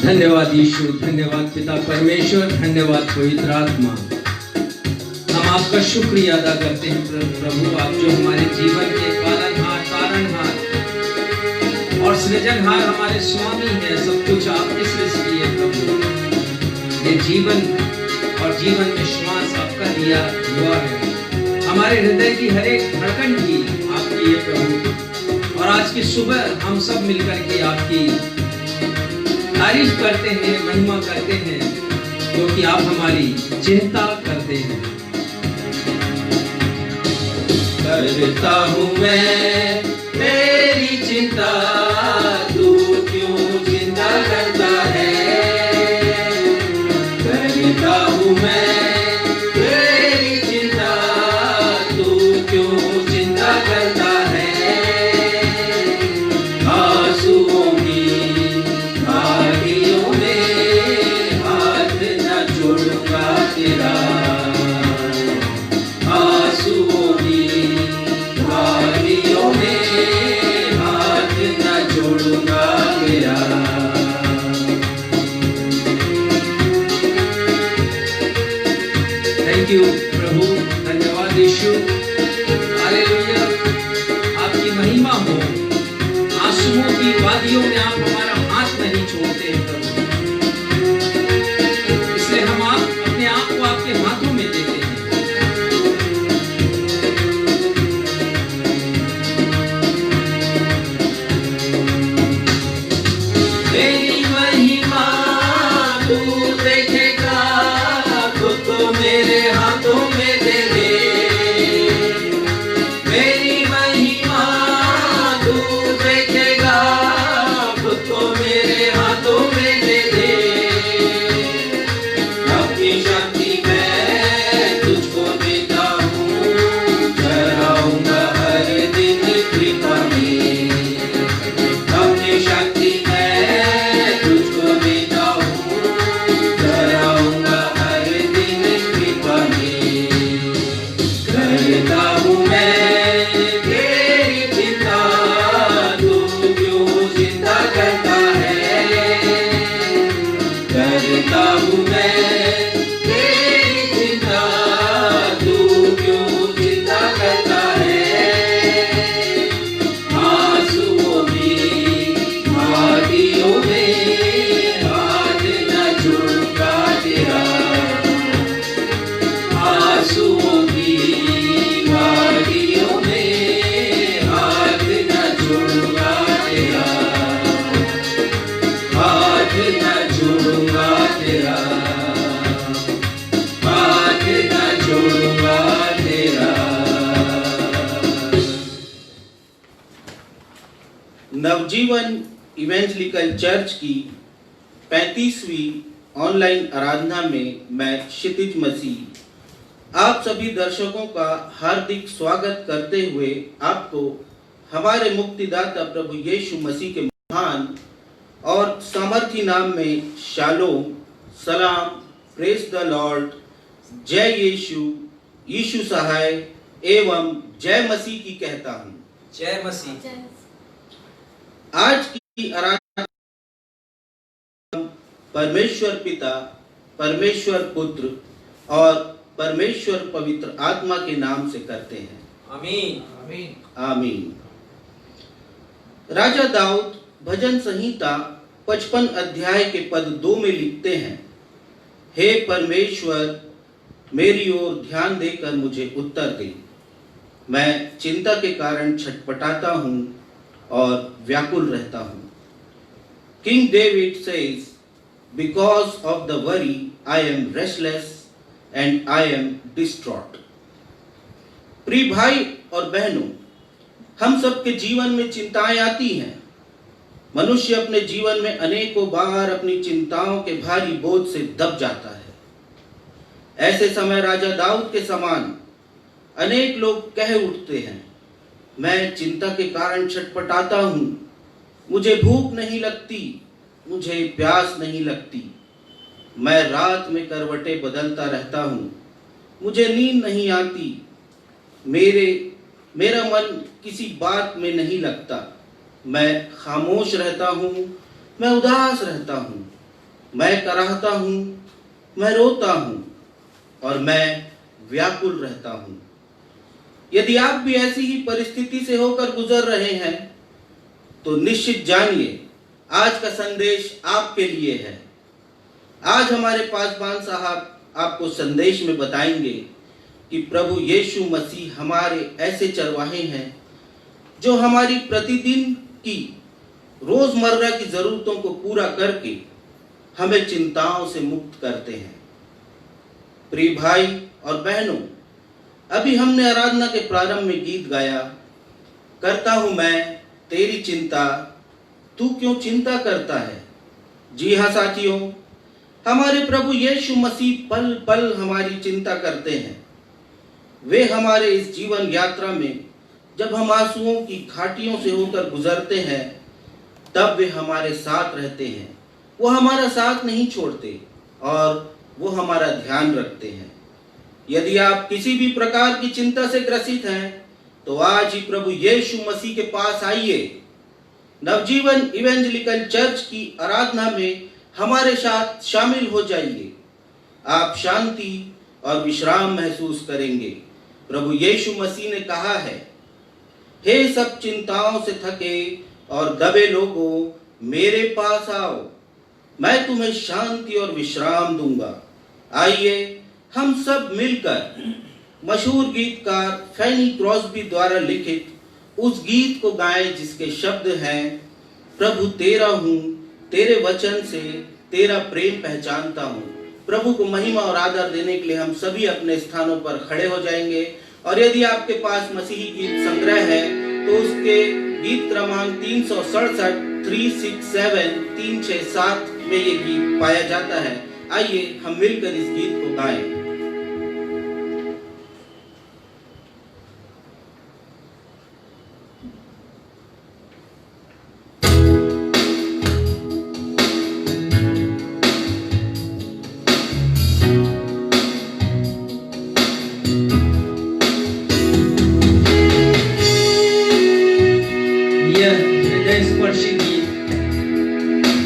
धन्यवाद यीशु, धन्यवाद पिता परमेश्वर, धन्यवाद पवित्र आत्मा। हम आपका शुक्रिया अदा करते हैं प्रभु, आप जो हमारे जीवन के पालनहार, तारणहार और सृजनहार हमारे स्वामी हैं। सब कुछ आपने सृष्टि है प्रभु। ये जीवन और जीवन में श्वास आपका दिया हुआ है। हमारे हृदय की हर एक धड़कन भी आपकी है प्रभु। और आज की सुबह हम सब मिलकर के आपकी तारीफ करते हैं, महिमा करते हैं, क्योंकि आप हमारी चिंता करते हैं। करता हूँ मैं तेरी चिंता, तू क्यों चिंता करता है। करता हूँ मैं तेरी चिंता, तू क्यों चिंता करता है। आंसुओं की घाटियों में हाथ न छोड़ूंगा तेरा। आंसुओं की घाटियों में हाथ न छोड़ूंगा तेरा। थैंक यू प्रभु, धन्यवाद यीशु, हालेलुया। आपकी महिमा हो। आंसुओं की वादियों में आप हमारा हाथ नहीं छोड़ते हैं प्रभु, इसलिए हम अपने आप को आपके हाथों में देते हैं। तेरी महिमा तू देखेगा, खुद को मेरे हाथों में दे दे। मेरी महिमा तू देखेगा, खुद को मेरे हाथों में दे दे। अपनी शक्ति मैं तुझको देता हूँ, कराऊंगा हर दिन कृपा में। अपनी शक्ति मैं तुझको देता हूँ, कराऊंगा हर दिन कृपा में। करता हूँ मैं तेरी चिंता, तू क्यों चिंता करता है। करता हूँ मैं तेरी चिंता, तू क्यों चिंता करता है। आंसुओं की घाटियों में हाथ न छोड़ूंगा तेरा। आंसुओं की घाटियों में हाथ न छोड़ूंगा तेरा। हाथ न छोड़ूंगा तेरा। हाथ न छोड़ूंगा तेरा। नवजीवन इवेंजलिकल चर्च की 35वीं ऑनलाइन आराधना में मैं क्षितिज मसीह आप सभी दर्शकों का हार्दिक स्वागत करते हुए आपको हमारे मुक्तिदाता प्रभु यीशु मसीह के महान और सामर्थी नाम में शालोम, सलाम, प्रेज द लॉर्ड, जय यीशु, यीशु सहाय एवं जय मसीह की कहता हूँ। जय मसीह। आज की आराधना परमेश्वर पिता, परमेश्वर पुत्र और परमेश्वर पवित्र आत्मा के नाम से करते हैं। आमीन आमीन आमीन। राजा दाऊद भजन संहिता 55 अध्याय के पद 2 में लिखते हैं, हे परमेश्वर मेरी ओर ध्यान देकर मुझे उत्तर दे। मैं चिंता के कारण छटपटाता हूँ और व्याकुल रहता हूँ। King David says, because of the worry I am restless and I am distraught. प्रिय भाई और बहनों, हम सबके जीवन में चिंताएं आती हैं। मनुष्य अपने जीवन में अनेकों बार अपनी चिंताओं के भारी बोझ से दब जाता है। ऐसे समय राजा दाऊद के समान अनेक लोग कह उठते हैं, मैं चिंता के कारण छटपटाता हूँ, मुझे भूख नहीं लगती, मुझे प्यास नहीं लगती, मैं रात में करवटें बदलता रहता हूँ, मुझे नींद नहीं आती, मेरा मन किसी बात में नहीं लगता, मैं खामोश रहता हूँ, मैं उदास रहता हूँ, मैं कराहता हूँ, मैं रोता हूँ और मैं व्याकुल रहता हूँ। यदि आप भी ऐसी ही परिस्थिति से होकर गुजर रहे हैं तो निश्चित जानिए आज का संदेश आपके लिए है। आज हमारे पासवान साहब आपको संदेश में बताएंगे कि प्रभु यीशु मसीह हमारे ऐसे चरवाहे हैं जो हमारी प्रतिदिन की रोजमर्रा की जरूरतों को पूरा करके हमें चिंताओं से मुक्त करते हैं। प्रिय भाई और बहनों, अभी हमने आराधना के प्रारंभ में गीत गाया, करता हूं मैं तेरी चिंता, तू क्यों चिंता करता है। जी हाँ साथियों, हमारे प्रभु यीशु मसीह पल पल हमारी चिंता करते हैं। वे हमारे इस जीवन यात्रा में जब हम आंसुओं की घाटियों से होकर गुजरते हैं तब वे हमारे साथ रहते हैं। वो हमारा साथ नहीं छोड़ते और वो हमारा ध्यान रखते हैं। यदि आप किसी भी प्रकार की चिंता से ग्रसित हैं तो आज ही प्रभु यीशु मसीह के पास आइए। नवजीवन इवेंजेलिकल चर्च की आराधना में हमारे साथ शामिल हो जाइए। आप शांति और विश्राम महसूस करेंगे। प्रभु यीशु मसीह ने कहा है, हे सब चिंताओं से थके और दबे लोगों, मेरे पास आओ, मैं तुम्हें शांति और विश्राम दूंगा। आइए हम सब मिलकर मशहूर गीतकार फैनी क्रॉस्बी द्वारा लिखित उस गीत को गाएं जिसके शब्द हैं, प्रभु तेरा हूँ, तेरे वचन से तेरा प्रेम पहचानता हूँ। प्रभु को महिमा और आदर देने के लिए हम सभी अपने स्थानों पर खड़े हो जाएंगे और यदि आपके पास मसीही गीत संग्रह है तो उसके गीत क्रमांक 367, 367, 367 में ये गीत पाया जाता है। आइए हम मिलकर इस गीत को गाएं।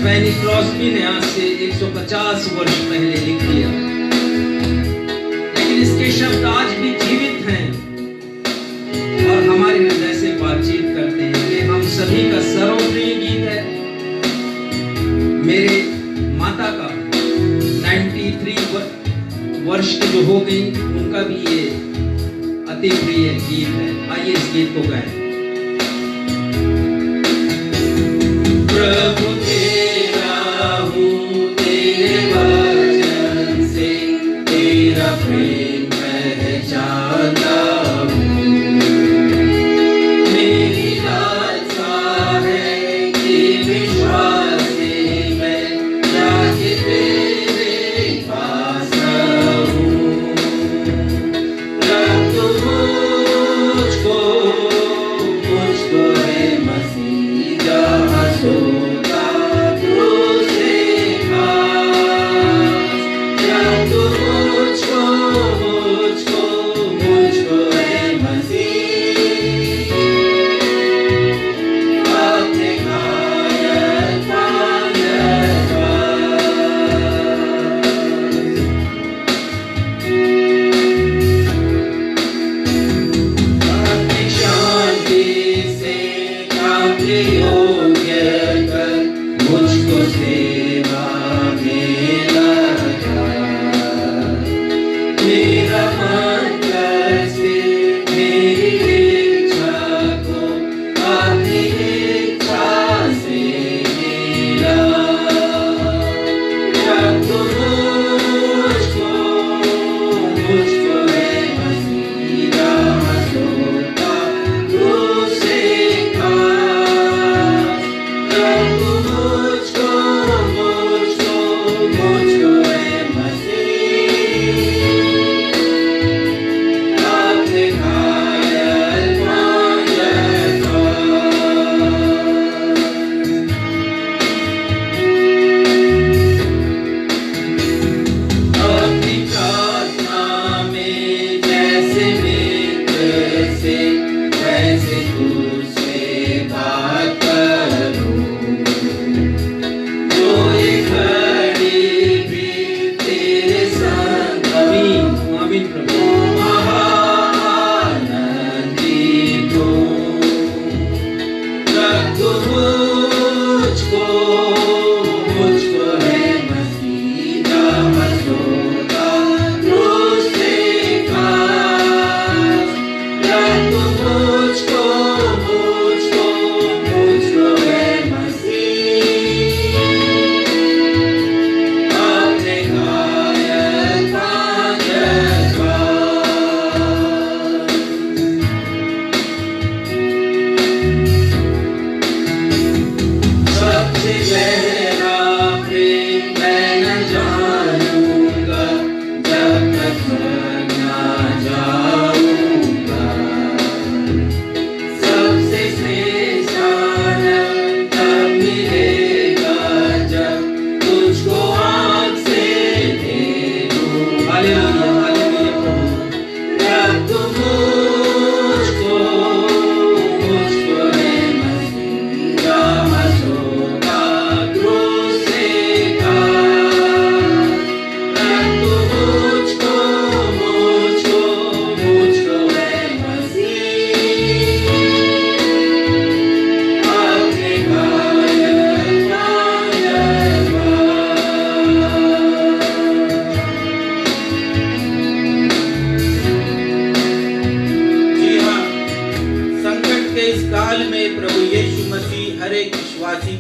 फैनी क्रॉस्बी ने आज से 150 वर्ष पहले लिख दिया, लेकिन इसके शब्द आज भी जीवित हैं और हमारे हृदय से बातचीत करते हैं। ये हम सभी का सर्वप्रिय गीत है। मेरे माता का 93 वर्ष की जो हो गई, उनका भी ये अति प्रिय गीत है। आइए इस गीत को गाएं। प्रभु प्रेम पहचानता हूँ, मेरी लालसा है कि विश्वास से मैं जाके तेरे पास आऊँ। रब तू मुझको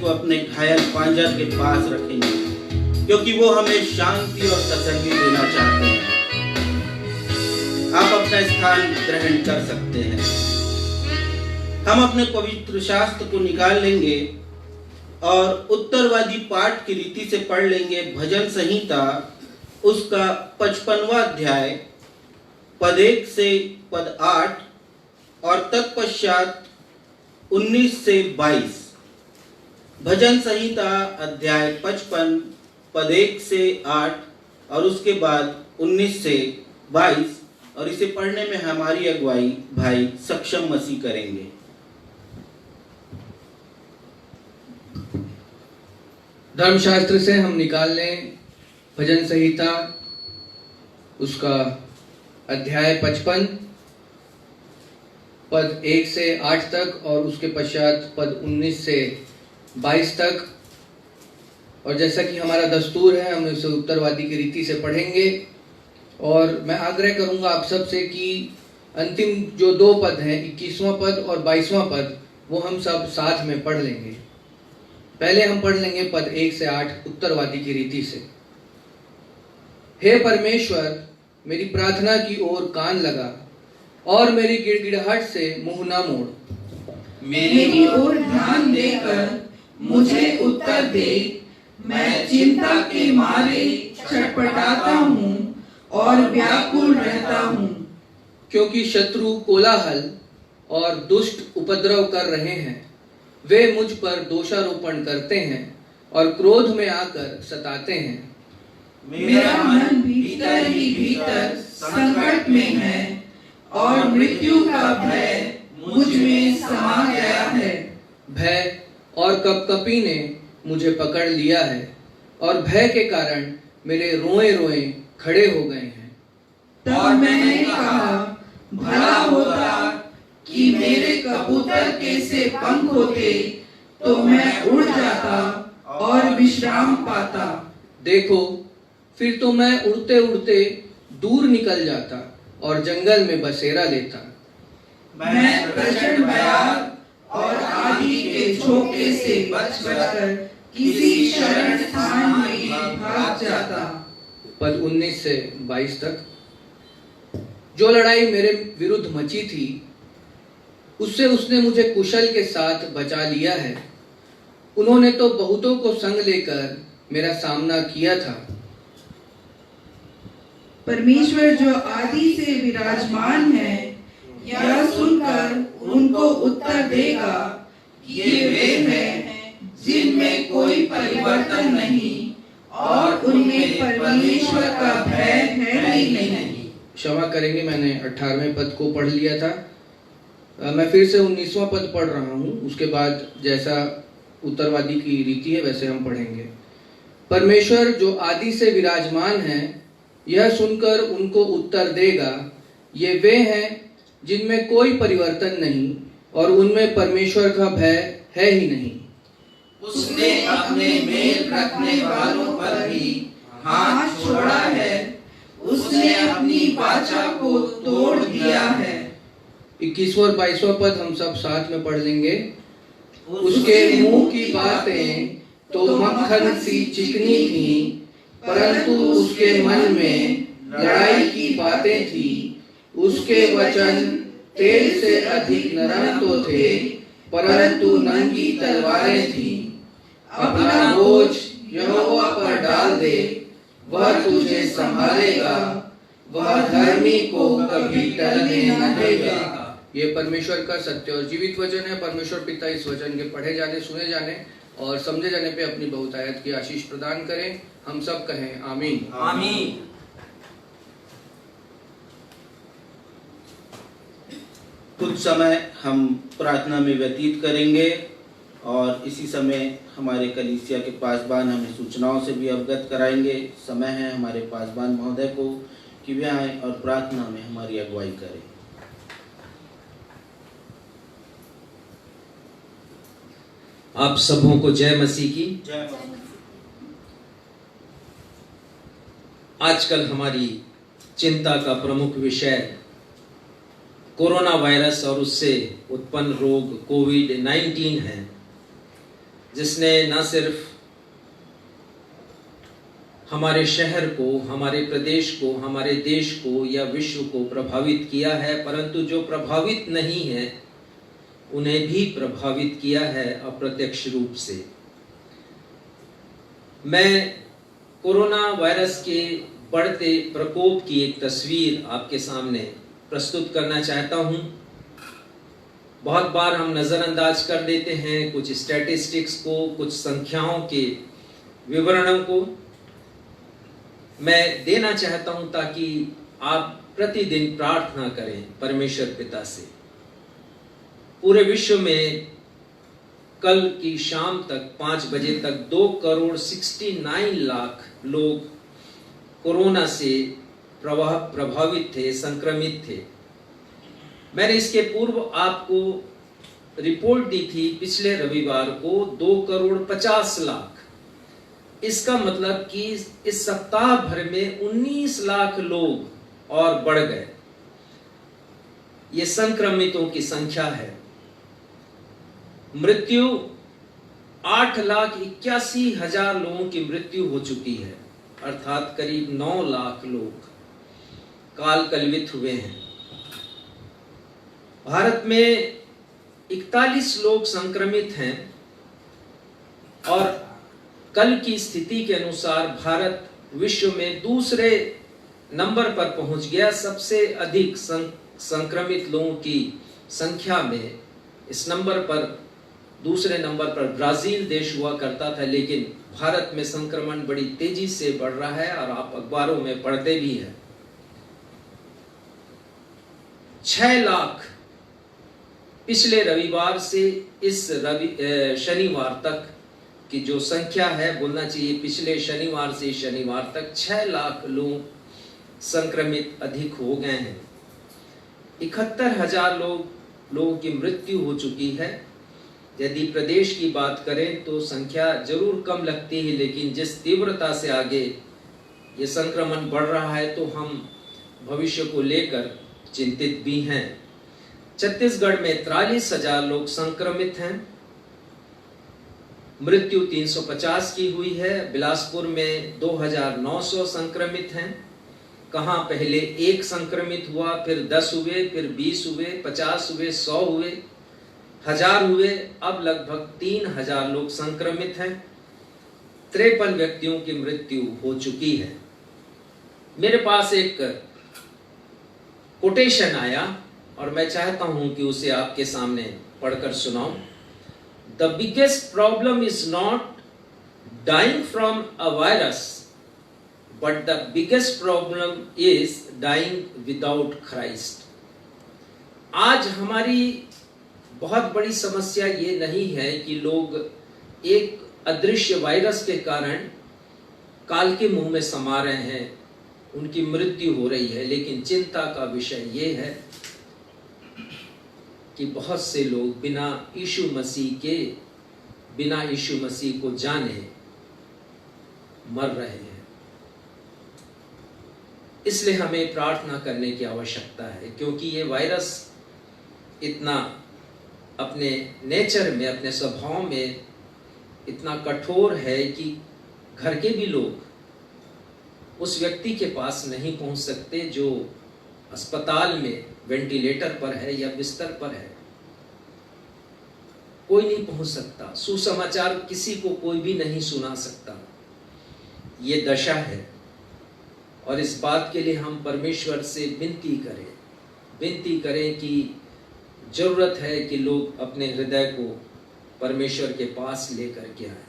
को अपने घायल पांजा के पास रखेंगे, क्योंकि वो हमें शांति और तसल्ली देना चाहते हैं। आप अपना स्थान ग्रहण कर सकते हैं। हम अपने पवित्र शास्त्र को निकाल लेंगे और उत्तरवादी पाठ की रीति से पढ़ लेंगे भजन संहिता उसका 55वां अध्याय पद 1 से पद 8 और तत्पश्चात 19 से 22। भजन संहिता अध्याय 55 पद 1 से 8 और उसके बाद 19 से 22, और इसे पढ़ने में हमारी अगुवाई भाई सक्षम मसीह करेंगे। धर्मशास्त्र से हम निकाल लें भजन संहिता उसका अध्याय 55 पद 1 से 8 तक और उसके पश्चात पद 19 से 22 तक। और जैसा कि हमारा दस्तूर है, हम इसे उत्तरवादी की रीति से पढ़ेंगे। और मैं आग्रह करूंगा आप सब से कि अंतिम जो 2 पद हैं, 21वां पद और 22वां पद, वो हम सब साथ में पढ़ लेंगे। पहले हम पढ़ लेंगे पद 1 से 8 उत्तरवादी की रीति से। हे परमेश्वर, मेरी प्रार्थना की ओर कान लगा और मेरी गिड़गिड़ाहट से मुंह ना मोड़। मेरी ओर ध्यान देकर मुझे उत्तर दे। मैं चिंता के मारे छटपटाता हूँ और व्याकुल रहता हूँ, क्योंकि शत्रु कोलाहल और दुष्ट उपद्रव कर रहे हैं। वे मुझ पर दोषारोपण करते हैं और क्रोध में आकर सताते हैं। मेरा मन भीतर ही भीतर संकट में है और मृत्यु का भय मुझ में समा गया है। भय और कपकपी ने मुझे पकड़ लिया है और भय के कारण मेरे रोए रोए खड़े हो गए हैं। तब मैंने कहा, भला होता कि मेरे कबूतर के से पंख होते तो मैं उड़ जाता और विश्राम पाता। देखो, फिर तो मैं उड़ते उड़ते दूर निकल जाता और जंगल में बसेरा लेता। मैं प्रचंड भयाल और आंधी के झोंके से बच बचकर किसी शरण स्थान में भाग जाता। पद 19 से 22 तक। जो लड़ाई मेरे विरुद्ध मची थी, उससे उसने मुझे कुशल के साथ बचा लिया है। उन्होंने तो बहुतों को संग लेकर मेरा सामना किया था। परमेश्वर जो आदि से विराजमान है, यह सुनकर उनको उत्तर देगा कि ये वे हैं जिनमें कोई परिवर्तन नहीं और उनमें परमेश्वर का भय है ही नहीं। क्षमा करेंगे, मैंने 18वें पद को पढ़ लिया था। मैं फिर से 19वां पद पढ़ रहा हूँ। उसके बाद जैसा उत्तरवादी की रीति है वैसे हम पढ़ेंगे। परमेश्वर जो आदि से विराजमान है, यह सुनकर उनको उत्तर देगा, ये वे हैं जिनमें कोई परिवर्तन नहीं और उनमें परमेश्वर का भय है ही नहीं। उसने अपने मेल रखने वालों पर भी हाथ छोड़ा है। उसने अपनी वाचा को तोड़ दिया है। 21वां और 22वां पद हम सब साथ में पढ़ लेंगे। उसके मुंह की बातें तो मक्खन सी चिकनी थी, परंतु उसके मन में लड़ाई की बातें थी। उसके वचन तेल से अधिक नरम तो थे, परंतु नंगी तलवारें थी। अपना बोझ यहोवा पर डाल दे, वह तुझे संभालेगा, वह धर्मी को कभी टलने न देगा। ये परमेश्वर का सत्य और जीवित वचन है। परमेश्वर पिता इस वचन के पढ़े जाने, सुने जाने और समझे जाने पे अपनी बहुतायत की आशीष प्रदान करें। हम सब कहें आमीन। आमीन। कुछ समय हम प्रार्थना में व्यतीत करेंगे और इसी समय हमारे कलीसिया के पासबान हमें सूचनाओं से भी अवगत कराएंगे। समय है हमारे पासबान महोदय को कि वे आए और प्रार्थना में हमारी अगुवाई करें। आप सबों को जय मसीह की। जय। आजकल हमारी चिंता का प्रमुख विषय कोरोना वायरस और उससे उत्पन्न रोग कोविड-19 है। जिसने न सिर्फ हमारे शहर को, हमारे प्रदेश को, हमारे देश को या विश्व को प्रभावित किया है, परंतु जो प्रभावित नहीं है उन्हें भी प्रभावित किया है अप्रत्यक्ष रूप से। मैं कोरोना वायरस के बढ़ते प्रकोप की एक तस्वीर आपके सामने प्रस्तुत करना चाहता हूं। बहुत बार हम नज़रअंदाज कर देते हैं कुछ स्टैटिस्टिक्स को, कुछ संख्याओं के विवरणों को। मैं देना चाहता हूं ताकि आप प्रतिदिन प्रार्थना करें परमेश्वर पिता से। पूरे विश्व में कल की शाम तक 5 बजे तक 2,69 लाख लोग कोरोना से प्रभावित थे, संक्रमित थे। मैंने इसके पूर्व आपको रिपोर्ट दी थी पिछले रविवार को 2,50 लाख। इसका मतलब कि इस सप्ताह भर में 19 लाख लोग और बढ़ गए। ये संक्रमितों की संख्या है। मृत्यु 8,81,000 लोगों की मृत्यु हो चुकी है, अर्थात करीब 9 लाख लोग काल कलवित हुए हैं। भारत में 41 लोग संक्रमित हैं और कल की स्थिति के अनुसार भारत विश्व में दूसरे नंबर पर पहुंच गया। सबसे अधिक संक्रमित लोगों की संख्या में इस नंबर पर, दूसरे नंबर पर ब्राजील देश हुआ करता था, लेकिन भारत में संक्रमण बड़ी तेजी से बढ़ रहा है और आप अखबारों में पढ़ते भी हैं। 6 लाख पिछले रविवार से इस शनिवार तक की जो संख्या है, बोलना चाहिए पिछले शनिवार से शनिवार तक 6 लाख लोग संक्रमित अधिक हो गए हैं। 71,000 लोगों की मृत्यु हो चुकी है। यदि प्रदेश की बात करें तो संख्या जरूर कम लगती है, लेकिन जिस तीव्रता से आगे ये संक्रमण बढ़ रहा है तो हम भविष्य को लेकर चिंतित भी हैं। छत्तीसगढ़ में 43,000 लोग संक्रमित हैं। मृत्यु 350 की हुई है। बिलासपुर में 2,900 संक्रमित हैं। कहां पहले 1 संक्रमित हुआ, फिर 10 हुए, फिर 20 हुए, 50 हुए, 100 हुए, 1000 हुए, अब लगभग 3,000 लोग संक्रमित हैं। 53 व्यक्तियों की मृत्यु हो चुकी है। मेरे पास एक कोटेशन आया और मैं चाहता हूं कि उसे आपके सामने पढ़कर सुनाऊं। The biggest problem is not dying from a virus, but the biggest problem is dying without Christ. आज हमारी बहुत बड़ी समस्या ये नहीं है कि लोग एक अदृश्य वायरस के कारण काल के मुंह में समा रहे हैं, उनकी मृत्यु हो रही है, लेकिन चिंता का विषय ये है कि बहुत से लोग बिना यीशु मसीह को जाने मर रहे हैं। इसलिए हमें प्रार्थना करने की आवश्यकता है, क्योंकि ये वायरस इतना अपने नेचर में, अपने स्वभाव में इतना कठोर है कि घर के भी लोग उस व्यक्ति के पास नहीं पहुंच सकते जो अस्पताल में वेंटिलेटर पर है या बिस्तर पर है। कोई नहीं पहुंच सकता, सुसमाचार किसी को कोई भी नहीं सुना सकता। ये दशा है और इस बात के लिए हम परमेश्वर से विनती करें कि जरूरत है कि लोग अपने हृदय को परमेश्वर के पास लेकर के आए।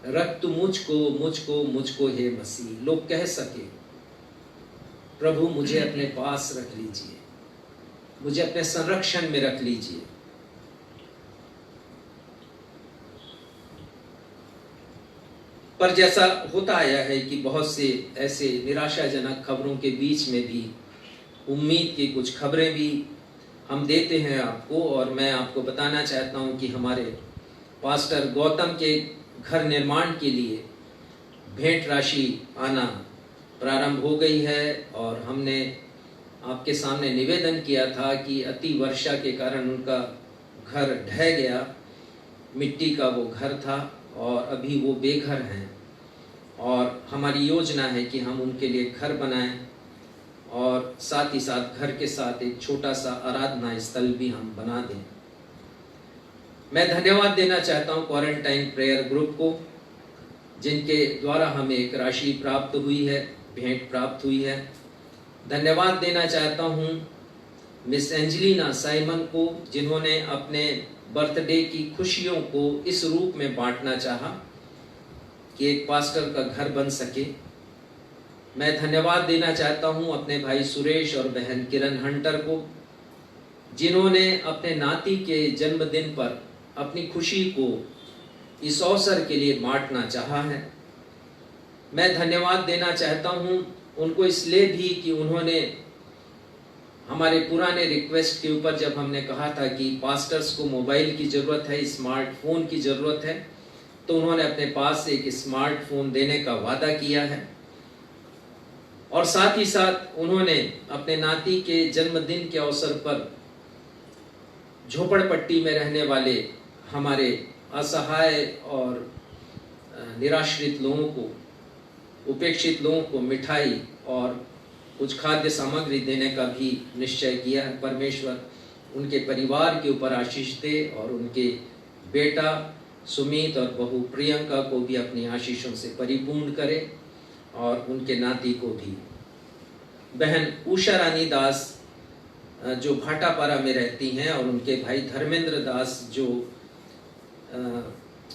रख तू मुझको हे मसीह, लोग कह सके प्रभु मुझे अपने पास रख लीजिए, मुझे अपने संरक्षण में रख लीजिए। पर जैसा होता आया है कि बहुत से ऐसे निराशाजनक खबरों के बीच में भी उम्मीद की कुछ खबरें भी हम देते हैं आपको, और मैं आपको बताना चाहता हूं कि हमारे पास्टर गौतम के घर निर्माण के लिए भेंट राशि आना प्रारंभ हो गई है। और हमने आपके सामने निवेदन किया था कि अति वर्षा के कारण उनका घर ढह गया मिट्टी का वो घर था और अभी वो बेघर हैं, और हमारी योजना है कि हम उनके लिए घर बनाएं और साथ ही साथ घर के साथ एक छोटा सा आराधना स्थल भी हम बना दें। मैं धन्यवाद देना चाहता हूं क्वारंटाइन प्रेयर ग्रुप को, जिनके द्वारा हमें एक राशि प्राप्त हुई है, भेंट प्राप्त हुई है। धन्यवाद देना चाहता हूं मिस एंजेलिना साइमन को, जिन्होंने अपने बर्थडे की खुशियों को इस रूप में बांटना चाहा कि एक पास्टर का घर बन सके। मैं धन्यवाद देना चाहता हूं अपने भाई सुरेश और बहन किरण हंटर को, जिन्होंने अपने नाती के जन्मदिन पर अपनी खुशी को इस अवसर के लिए बांटना चाहा है। मैं धन्यवाद देना चाहता हूं उनको इसलिए भी कि उन्होंने हमारे पुराने रिक्वेस्ट के ऊपर, जब हमने कहा था कि पास्टर्स को मोबाइल की ज़रूरत है, स्मार्टफोन की ज़रूरत है, तो उन्होंने अपने पास से एक स्मार्टफोन देने का वादा किया है। और साथ ही साथ उन्होंने अपने नाती के जन्मदिन के अवसर पर झोपड़पट्टी में रहने वाले हमारे असहाय और निराश्रित लोगों को, उपेक्षित लोगों को मिठाई और कुछ खाद्य सामग्री देने का भी निश्चय किया है। परमेश्वर उनके परिवार के ऊपर आशीष दे और उनके बेटा सुमित और बहू प्रियंका को भी अपनी आशीषों से परिपूर्ण करे, और उनके नाती को भी। बहन उषा रानी दास जो भाटापारा में रहती हैं, और उनके भाई धर्मेंद्र दास जो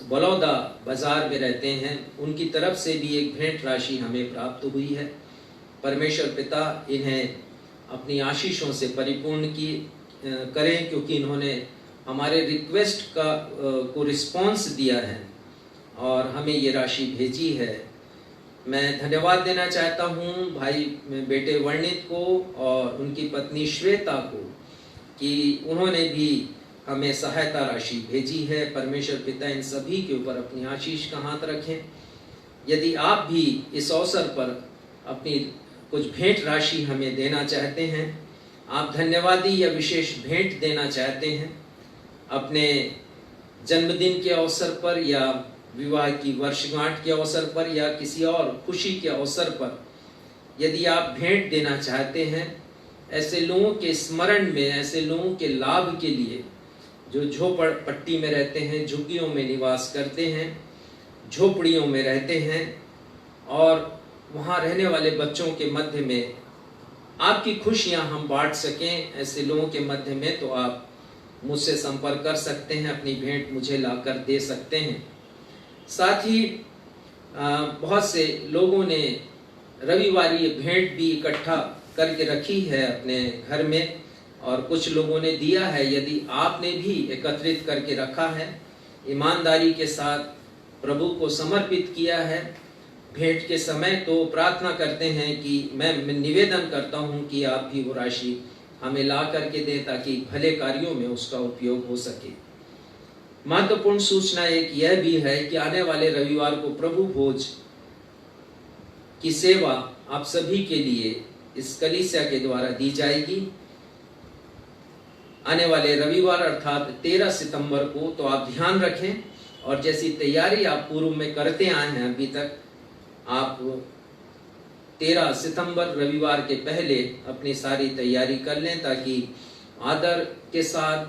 बलौदा बाजार में रहते हैं, उनकी तरफ से भी एक भेंट राशि हमें प्राप्त हुई है। परमेश्वर पिता इन्हें अपनी आशीषों से परिपूर्ण करें, क्योंकि इन्होंने हमारे रिक्वेस्ट को रिस्पॉन्स दिया है और हमें ये राशि भेजी है। मैं धन्यवाद देना चाहता हूँ भाई बेटे वर्णित को और उनकी पत्नी श्वेता को कि उन्होंने भी हमें सहायता राशि भेजी है। परमेश्वर पिता इन सभी के ऊपर अपनी आशीष का हाथ रखें। यदि आप भी इस अवसर पर अपनी कुछ भेंट राशि हमें देना चाहते हैं, आप धन्यवादी या विशेष भेंट देना चाहते हैं अपने जन्मदिन के अवसर पर या विवाह की वर्षगांठ के अवसर पर या किसी और खुशी के अवसर पर, यदि आप भेंट देना चाहते हैं ऐसे लोगों के स्मरण में, ऐसे लोगों के लाभ के लिए जो झोपड़पट्टी में रहते हैं, झुग्गियों में निवास करते हैं, झोपड़ियों में रहते हैं, और वहाँ रहने वाले बच्चों के मध्य में आपकी खुशियाँ हम बांट सकें, ऐसे लोगों के मध्य में, तो आप मुझसे संपर्क कर सकते हैं, अपनी भेंट मुझे लाकर दे सकते हैं। साथ ही बहुत से लोगों ने रविवारी भेंट भी इकट्ठा करके रखी है अपने घर में, और कुछ लोगों ने दिया है। यदि आपने भी एकत्रित करके रखा है, ईमानदारी के साथ प्रभु को समर्पित किया है भेंट के समय, तो प्रार्थना करते हैं कि मैं निवेदन करता हूं कि आप भी वो राशि हमें ला करके दें, ताकि भले कार्यों में उसका उपयोग हो सके। महत्वपूर्ण सूचना एक यह भी है कि आने वाले रविवार को प्रभु भोज की सेवा आप सभी के लिए इस कलीसिया के द्वारा दी जाएगी। आने वाले रविवार अर्थात 13 सितंबर को, तो आप ध्यान रखें और जैसी तैयारी आप पूर्व में करते आए हैं अभी तक, आप 13 सितंबर रविवार के पहले अपनी सारी तैयारी कर लें, ताकि आदर के साथ,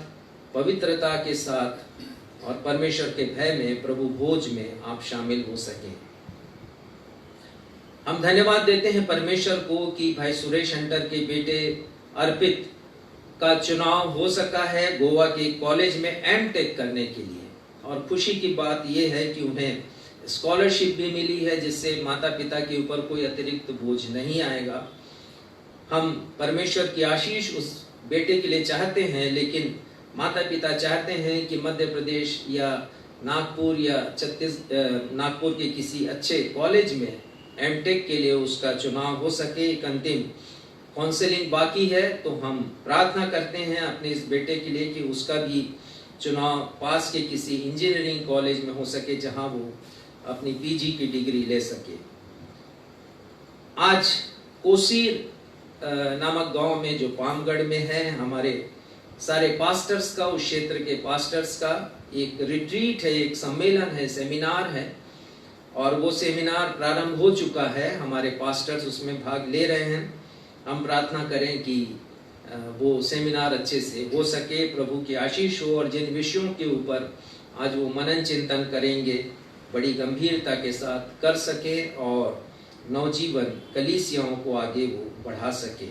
पवित्रता के साथ और परमेश्वर के भय में प्रभु भोज में आप शामिल हो सकें। हम धन्यवाद देते हैं परमेश्वर को कि भाई सुरेश हंटर के बेटे अर्पित का चुनाव हो सका है गोवा के कॉलेज में एमटेक करने के लिए, और खुशी की बात यह है कि उन्हें स्कॉलरशिप भी मिली है, जिससे माता पिता के ऊपर कोई अतिरिक्त बोझ नहीं आएगा। हम परमेश्वर की आशीष उस बेटे के लिए चाहते हैं, लेकिन माता पिता चाहते हैं कि मध्य प्रदेश या नागपुर या नागपुर के किसी अच्छे कॉलेज में एमटेक के लिए उसका चुनाव हो सके। एक अंतिम काउंसलिंग बाकी है, तो हम प्रार्थना करते हैं अपने इस बेटे के लिए कि उसका भी चुनाव पास के किसी इंजीनियरिंग कॉलेज में हो सके, जहां वो अपनी पीजी की डिग्री ले सके। आज कोसीर नामक गांव में जो पामगढ़ में है, हमारे सारे पास्टर्स का, उस क्षेत्र के पास्टर्स का एक रिट्रीट है, एक सम्मेलन है, सेमिनार है, और वो सेमिनार प्रारंभ हो चुका है। हमारे पास्टर्स उसमें भाग ले रहे हैं। हम प्रार्थना करें कि वो सेमिनार अच्छे से हो सके, प्रभु की आशीष हो, और जिन विषयों के ऊपर आज वो मनन चिंतन करेंगे बड़ी गंभीरता के साथ कर सके और नवजीवन कलीसियाओं को आगे वो बढ़ा सके।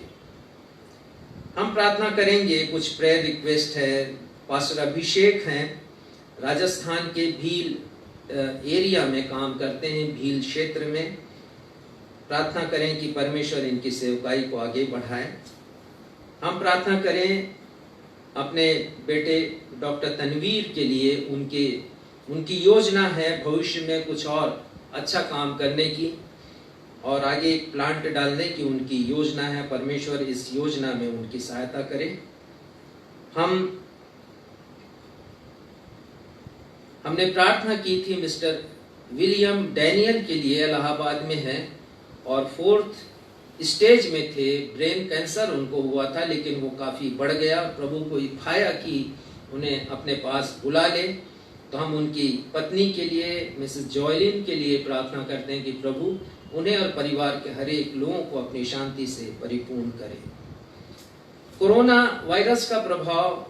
हम प्रार्थना करेंगे, कुछ प्रेयर रिक्वेस्ट है। पास्टर अभिषेक हैं, राजस्थान के भील एरिया में काम करते हैं, भील क्षेत्र में। प्रार्थना करें कि परमेश्वर इनकी सेवकाई को आगे बढ़ाए। हम प्रार्थना करें अपने बेटे डॉक्टर तनवीर के लिए, उनकी योजना है भविष्य में कुछ और अच्छा काम करने की और आगे एक प्लांट डालने की उनकी योजना है। परमेश्वर इस योजना में उनकी सहायता करे। हमने प्रार्थना की थी मिस्टर विलियम डैनियल के लिए, इलाहाबाद में है और 4th स्टेज में थे, ब्रेन कैंसर उनको हुआ था, लेकिन वो काफी बढ़ गया। प्रभु को इत्थाया कि उन्हें अपने पास बुला ले, तो हम उनकी पत्नी के लिए, मिसेस जॉयलिन के लिए प्रार्थना करते हैं कि प्रभु उन्हें और परिवार के हर एक लोगों को अपनी शांति से परिपूर्ण करे। कोरोना वायरस का प्रभाव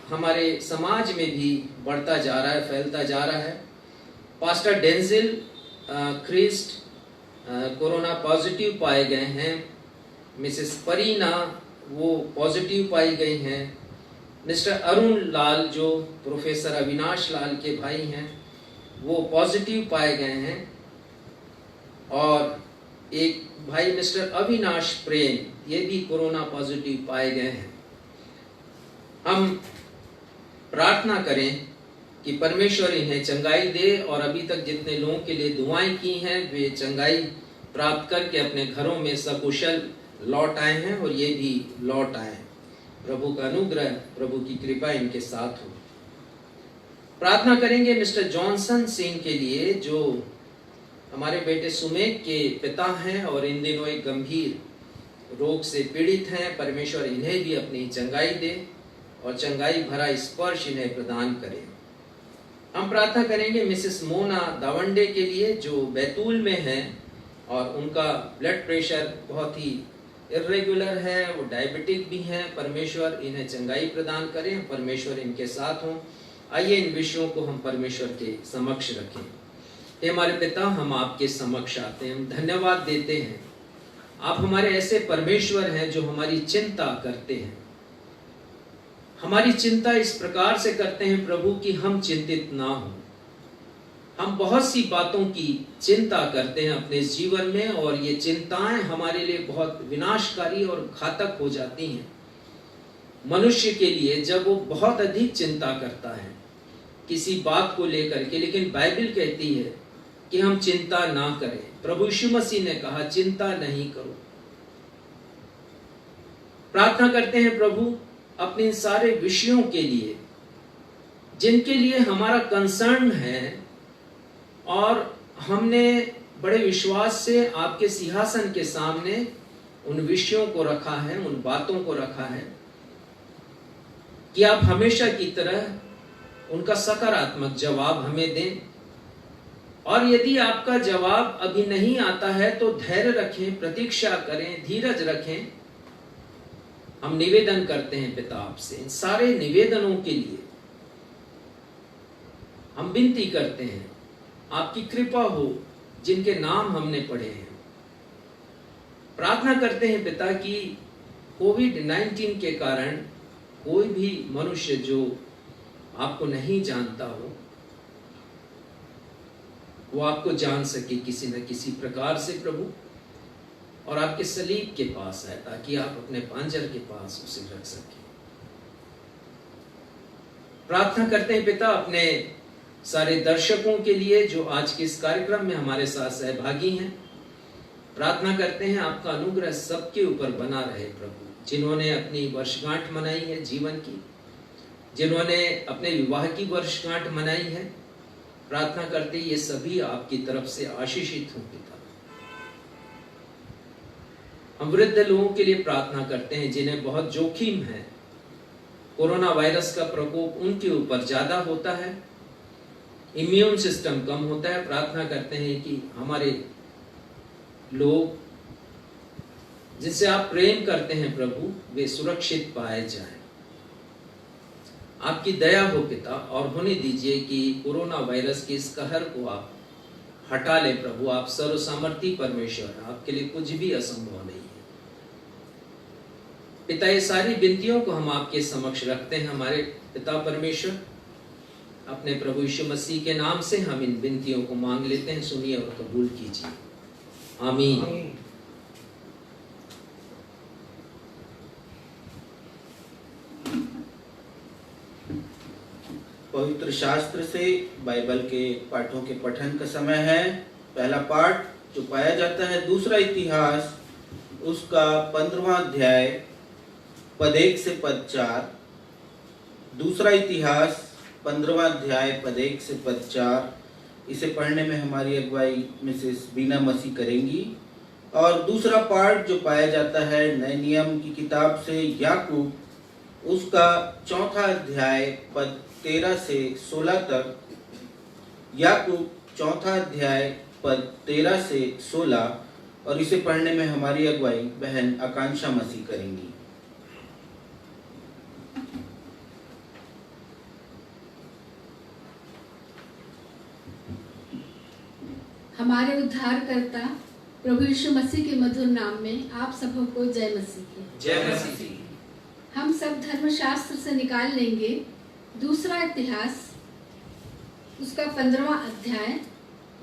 हमारे समाज में भी बढ़ता जा रहा है, फैलता जा रहा है। Pastor Denzil Christ corona positive पाए गए हैं। मिसेस परीना वो पॉजिटिव पाई गई हैं। मिस्टर अरुण लाल जो प्रोफेसर अविनाश लाल के भाई हैं वो पॉजिटिव पाए गए हैं, और एक भाई मिस्टर अविनाश प्रेम ये भी कोरोना पॉजिटिव पाए गए हैं। हम प्रार्थना करें कि परमेश्वर इन्हें चंगाई दे, और अभी तक जितने लोगों के लिए दुआएं की हैं वे चंगाई प्राप्त करके अपने घरों में सकुशल लौट आए हैं, और ये भी लौट आए। प्रभु का अनुग्रह, प्रभु की कृपा इनके साथ हो। प्रार्थना करेंगे मिस्टर जॉनसन सिंह के लिए जो हमारे बेटे सुमेक के पिता हैं और इन दिनों एक गंभीर रोग से पीड़ित हैं। परमेश्वर इन्हें भी अपनी चंगाई दे और चंगाई भरा स्पर्श इन्हें प्रदान करे। हम प्रार्थना करेंगे मिसेस मोना दावंडे के लिए जो बैतूल में हैं और उनका ब्लड प्रेशर बहुत ही इर्रेगुलर है, वो डायबिटिक भी हैं। परमेश्वर इन्हें चंगाई प्रदान करें, परमेश्वर इनके साथ हों। आइए इन विषयों को हम परमेश्वर के समक्ष रखें। हे हमारे पिता, हम आपके समक्ष आते हैं, हम धन्यवाद देते हैं। आप हमारे ऐसे परमेश्वर हैं जो हमारी चिंता करते हैं। हमारी चिंता इस प्रकार से करते हैं प्रभु कि हम चिंतित ना हो। हम बहुत सी बातों की चिंता करते हैं अपने जीवन में, और ये चिंताएं हमारे लिए बहुत विनाशकारी और घातक हो जाती हैं। मनुष्य के लिए जब वो बहुत अधिक चिंता करता है किसी बात को लेकर के, लेकिन बाइबल कहती है कि हम चिंता ना करें। प्रभु यीशु मसीह ने कहा चिंता नहीं करो। प्रार्थना करते हैं प्रभु अपने सारे विषयों के लिए जिनके लिए हमारा कंसर्न है, और हमने बड़े विश्वास से आपके सिंहासन के सामने उन विषयों को रखा है, उन बातों को रखा है कि आप हमेशा की तरह उनका सकारात्मक जवाब हमें दें। और यदि आपका जवाब अभी नहीं आता है तो धैर्य रखें, प्रतीक्षा करें, धीरज रखें। हम निवेदन करते हैं पिता आपसे, इन सारे निवेदनों के लिए हम विनती करते हैं आपकी कृपा हो जिनके नाम हमने पढ़े हैं। प्रार्थना करते हैं पिता कि कोविड-19 के कारण कोई भी मनुष्य जो आपको नहीं जानता हो वो आपको जान सके किसी न किसी प्रकार से प्रभु, और आपके सलीब के पास है ताकि आप अपने पांजर के पास उसे रख सके। प्रार्थना करते हैं पिता अपने सारे दर्शकों के लिए जो आज के इस कार्यक्रम में हमारे साथ सहभागी हैं। प्रार्थना करते हैं आपका अनुग्रह सबके ऊपर बना रहे प्रभु। जिन्होंने अपनी वर्षगांठ मनाई है जीवन की, जिन्होंने अपने विवाह की वर्षगांठ मनाई है, प्रार्थना करते ये सभी आपकी तरफ से आशीषित हों पिता। हम वृद्ध लोगों के लिए प्रार्थना करते हैं जिन्हें बहुत जोखिम है कोरोना वायरस का प्रकोप उनके ऊपर ज्यादा होता है, इम्यून सिस्टम कम होता है। प्रार्थना करते हैं कि हमारे लोग जिनसे आप प्रेम करते हैं प्रभु, वे सुरक्षित पाए जाएं। आपकी दया हो पिता, और होने दीजिए कि कोरोना वायरस के इस कहर को आप हटा ले प्रभु। आप सर्वसामर्थी परमेश्वर, आपके लिए कुछ भी असंभव नहीं है पिता। ये सारी विनतियों को हम आपके समक्ष रखते हैं हमारे पिता परमेश्वर। अपने प्रभु यीशु मसीह के नाम से हम इन विनतियों को मांग लेते हैं, सुनिए और कबूल कीजिए। आमीन। पवित्र शास्त्र से बाइबल के पाठों के पठन का समय है। पहला पाठ जो पाया जाता है दूसरा इतिहास उसका 15वां अध्याय पद 1 से पद 4। दूसरा इतिहास 15वां अध्याय पद 1 से पद 4। इसे पढ़ने में हमारी अगुवाई मिसेस बीना मसीह करेंगी। और दूसरा पाठ जो पाया जाता है नए नियम की किताब से याकूब, उसका 4था अध्याय पद 13 से 16 तक। याकूब 4था अध्याय पद 13 से 16, और इसे पढ़ने में हमारी अगुवाई बहन आकांक्षा मसीह करेंगी। हमारे उद्धारकर्ता प्रभु यीशु मसीह के मधुर नाम में आप सबों को जय मसीह की। जय मसीह। हम सब धर्मशास्त्र से निकाल लेंगे दूसरा इतिहास उसका 15वां अध्याय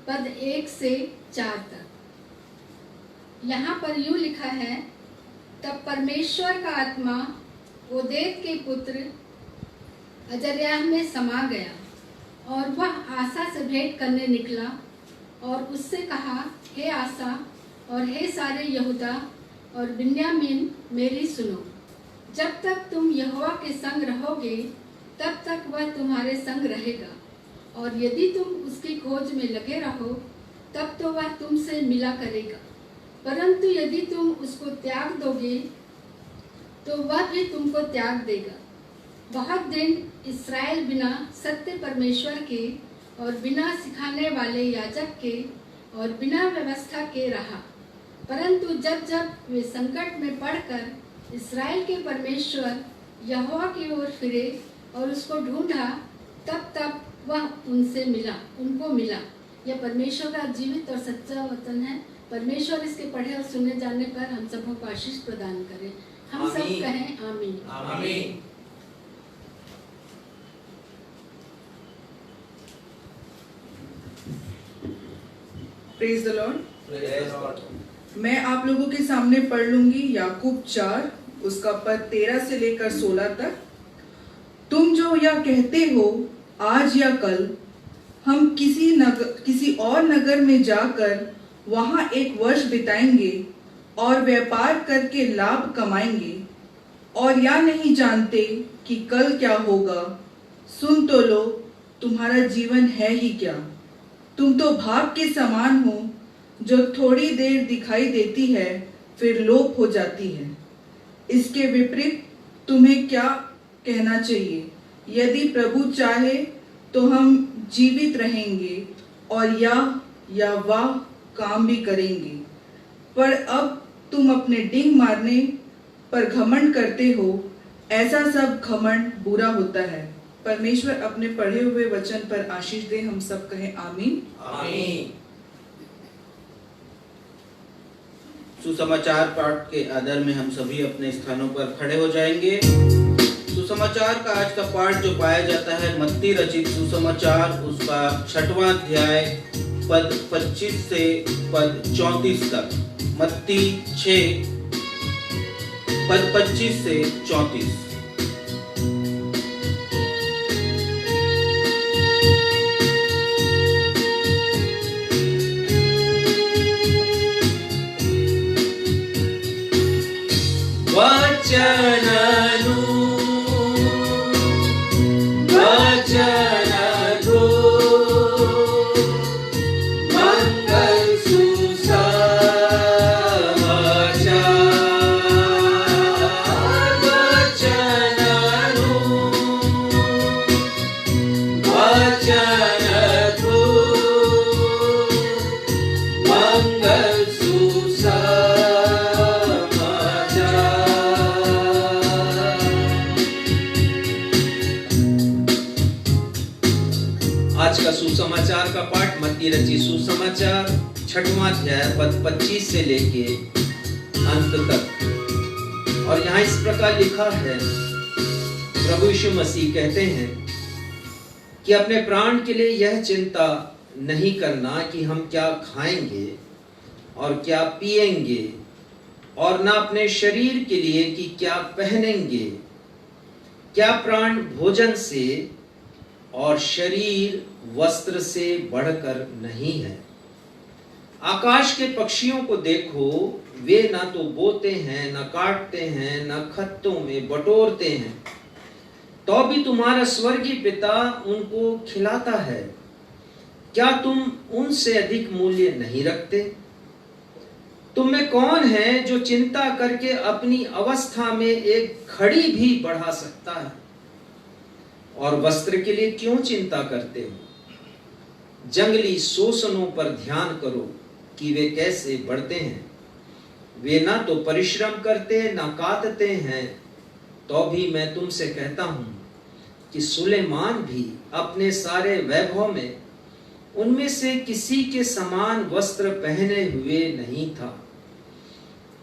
पद 1 से 4 तक। यहाँ पर यूं लिखा है, तब परमेश्वर का आत्मा ओदेद के पुत्र अजर्याह में समा गया और वह आसा से भेंट करने निकला और उससे कहा, हे आसा और हे सारे यहूदा और बिन्यामीन, मेरी सुनो। जब तक तुम यहोवा के संग रहोगे तब तक वह तुम्हारे संग रहेगा, और यदि तुम उसकी खोज में लगे रहो तब तो वह तुमसे मिला करेगा। परंतु यदि तुम उसको त्याग दोगे तो वह भी तुमको त्याग देगा। बहुत दिन इस्राएल बिना सत्य परमेश्वर के और बिना सिखाने वाले याजक के और बिना व्यवस्था के रहा। परंतु जब जब वे संकट में पड़कर इस्राएल के परमेश्वर यहोवा की ओर फिरे और उसको ढूंढा, तब तब वह उनको मिला। यह परमेश्वर का जीवित और सच्चा वचन है। परमेश्वर इसके पढ़े और सुने जाने पर हम सबों को आशीष प्रदान करे। हम सब कहें आमीन। आमीन। Praise the Lord. मैं आप लोगों के सामने पढ़ लूंगी याकूब 4 उसका पद 13 से लेकर 16 तक। तुम जो यह कहते हो आज या कल हम किसी और नगर में जाकर वहां 1 वर्ष बिताएंगे और व्यापार करके लाभ कमाएंगे, और या नहीं जानते कि कल क्या होगा। सुन तो लो, तुम्हारा जीवन है ही क्या। तुम तो भाप के समान हो जो थोड़ी देर दिखाई देती है फिर लोप हो जाती है। इसके विपरीत तुम्हें क्या कहना चाहिए? यदि प्रभु चाहे तो हम जीवित रहेंगे और या वाह काम भी करेंगे। पर अब तुम अपने डिंग मारने पर घमंड करते हो। ऐसा सब घमंड बुरा होता है। परमेश्वर अपने पढ़े हुए वचन पर आशीष दे। हम सब कहें आमीन। आमीन। सुसमाचार पाठ के आदर में हम सभी अपने स्थानों पर खड़े हो जाएंगे। सुसमाचार का आज का पाठ जो पाया जाता है मत्ती रचित सुसमाचार उसका 6वां अध्याय पद 25 से पद 34 तक। मत्ती 6 पद 25 से 34। वचननु वचननु मंगल सुसमाचार। वचननु सुसमाचार 6वां अध्याय पद 25 से लेके अंत तक। और यहाँ इस प्रकार लिखा है, प्रभु यीशु मसीह कहते हैं कि अपने प्राण के लिए यह चिंता नहीं करना कि हम क्या खाएंगे और क्या पिएंगे, और ना अपने शरीर के लिए कि क्या पहनेंगे। क्या प्राण भोजन से और शरीर वस्त्र से बढ़कर नहीं है? आकाश के पक्षियों को देखो, वे ना तो बोते हैं, न काटते हैं, न खत्तों में बटोरते हैं, तो भी तुम्हारा स्वर्गीय पिता उनको खिलाता है। क्या तुम उनसे अधिक मूल्य नहीं रखते? तुम में कौन है जो चिंता करके अपनी अवस्था में एक घड़ी भी बढ़ा सकता है? और वस्त्र के लिए क्यों चिंता करते हो? जंगली शोषणों पर ध्यान करो कि वे कैसे बढ़ते हैं। वे ना तो परिश्रम करते ना काटते हैं, तो भी मैं तुमसे कहता हूं कि सुलेमान भी अपने सारे वैभव में उनमें से किसी के समान वस्त्र पहने हुए नहीं था।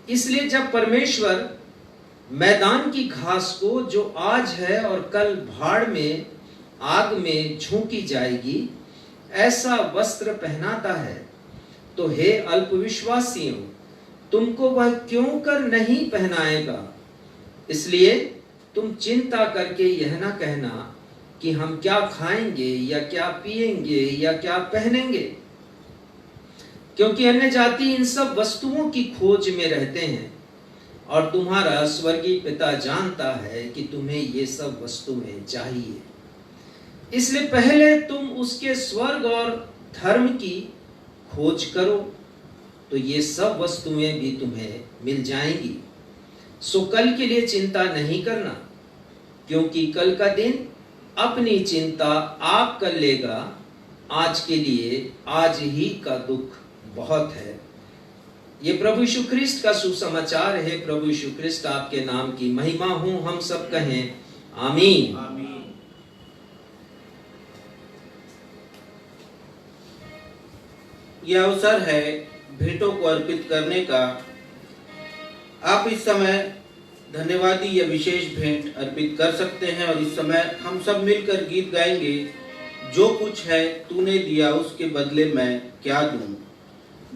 इसलिए जब परमेश्वर मैदान की घास को जो आज है और कल भाड़ में आग में झोंकी जाएगी ऐसा वस्त्र पहनाता है, तो हे अल्पविश्वासियों, तुमको वह क्यों कर नहीं पहनाएगा? इसलिए तुम चिंता करके यह ना कहना कि हम क्या खाएंगे या क्या पिएंगे या क्या पहनेंगे, क्योंकि अन्य जाति इन सब वस्तुओं की खोज में रहते हैं, और तुम्हारा स्वर्गीय पिता जानता है कि तुम्हें ये सब वस्तुएं चाहिए। इसलिए पहले तुम उसके स्वर्ग और धर्म की खोज करो, तो ये सब वस्तुएं भी तुम्हें मिल जाएंगी। सो कल के लिए चिंता नहीं करना, क्योंकि कल का दिन अपनी चिंता आप कर लेगा। आज के लिए आज ही का दुख बहुत है। ये प्रभु यीशु ख्रिस्त का सुसमाचार है। प्रभु यीशु ख्रिस्त आपके नाम की महिमा हो। हम सब कहें आमीन। आमीन। यह अवसर है भेंटों को अर्पित करने का। आप इस समय धन्यवादी या विशेष भेंट अर्पित कर सकते हैं, और इस समय हम सब मिलकर गीत गाएंगे, जो कुछ है तूने दिया उसके बदले मैं क्या दूं,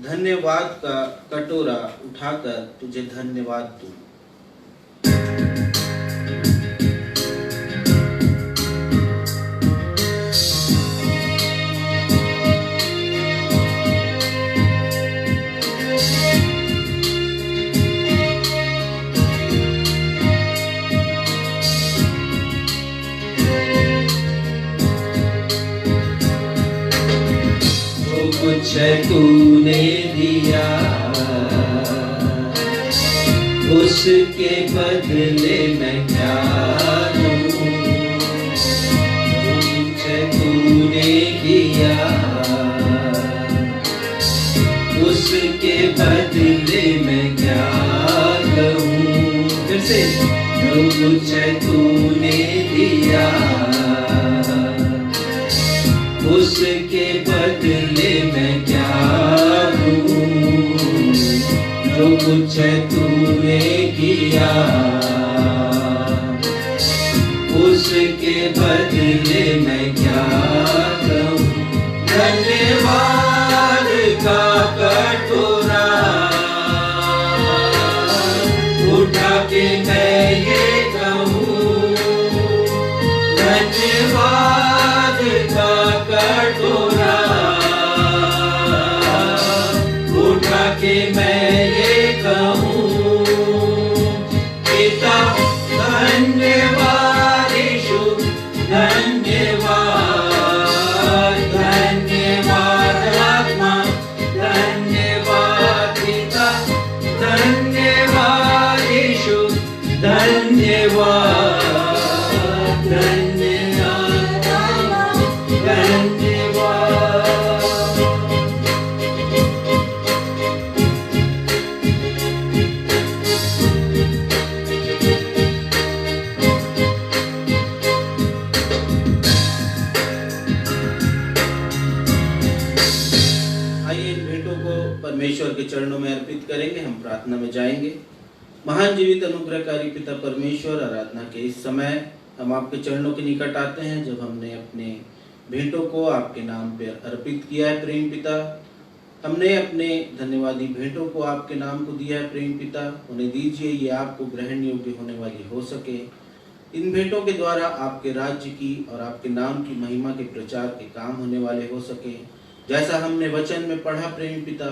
धन्यवाद का कटोरा उठाकर तुझे धन्यवाद दूं। कुछ तूने दिया उसके बदले मैं क्या दूं, कुछ तूने दिया उसके बदले मैं क्या दूं। फिर से, जो कुछ तूने दिया उसके बदले मैं क्या दूं, जो कुछ तूने किया उसके बदले मैं क्या दूं। धन्यवाद का कटोरा उठा के मैं ये कहूं, धन्यवाद का कटोरा उठा के मैं ये कहूं कि आइए इन भेंटों को परमेश्वर के चरणों में अर्पित करेंगे। हम प्रार्थना में जाएंगे। महान जीवित अनुग्रहकारी पिता परमेश्वर, आराधना के इस समय हम आपके चरणों के निकट आते हैं जब हमने अपने भेंटों को आपके नाम पर अर्पित किया है। प्रेम पिता, हमने अपने धन्यवादी भेंटों को आपके नाम को दिया है। प्रेम पिता, उन्हें दीजिए ये आपको ग्रहण योग्य होने वाली हो सके। इन भेंटों के द्वारा आपके राज्य की और आपके नाम की महिमा के प्रचार के काम होने वाले हो सके। जैसा हमने वचन में पढ़ा प्रेम पिता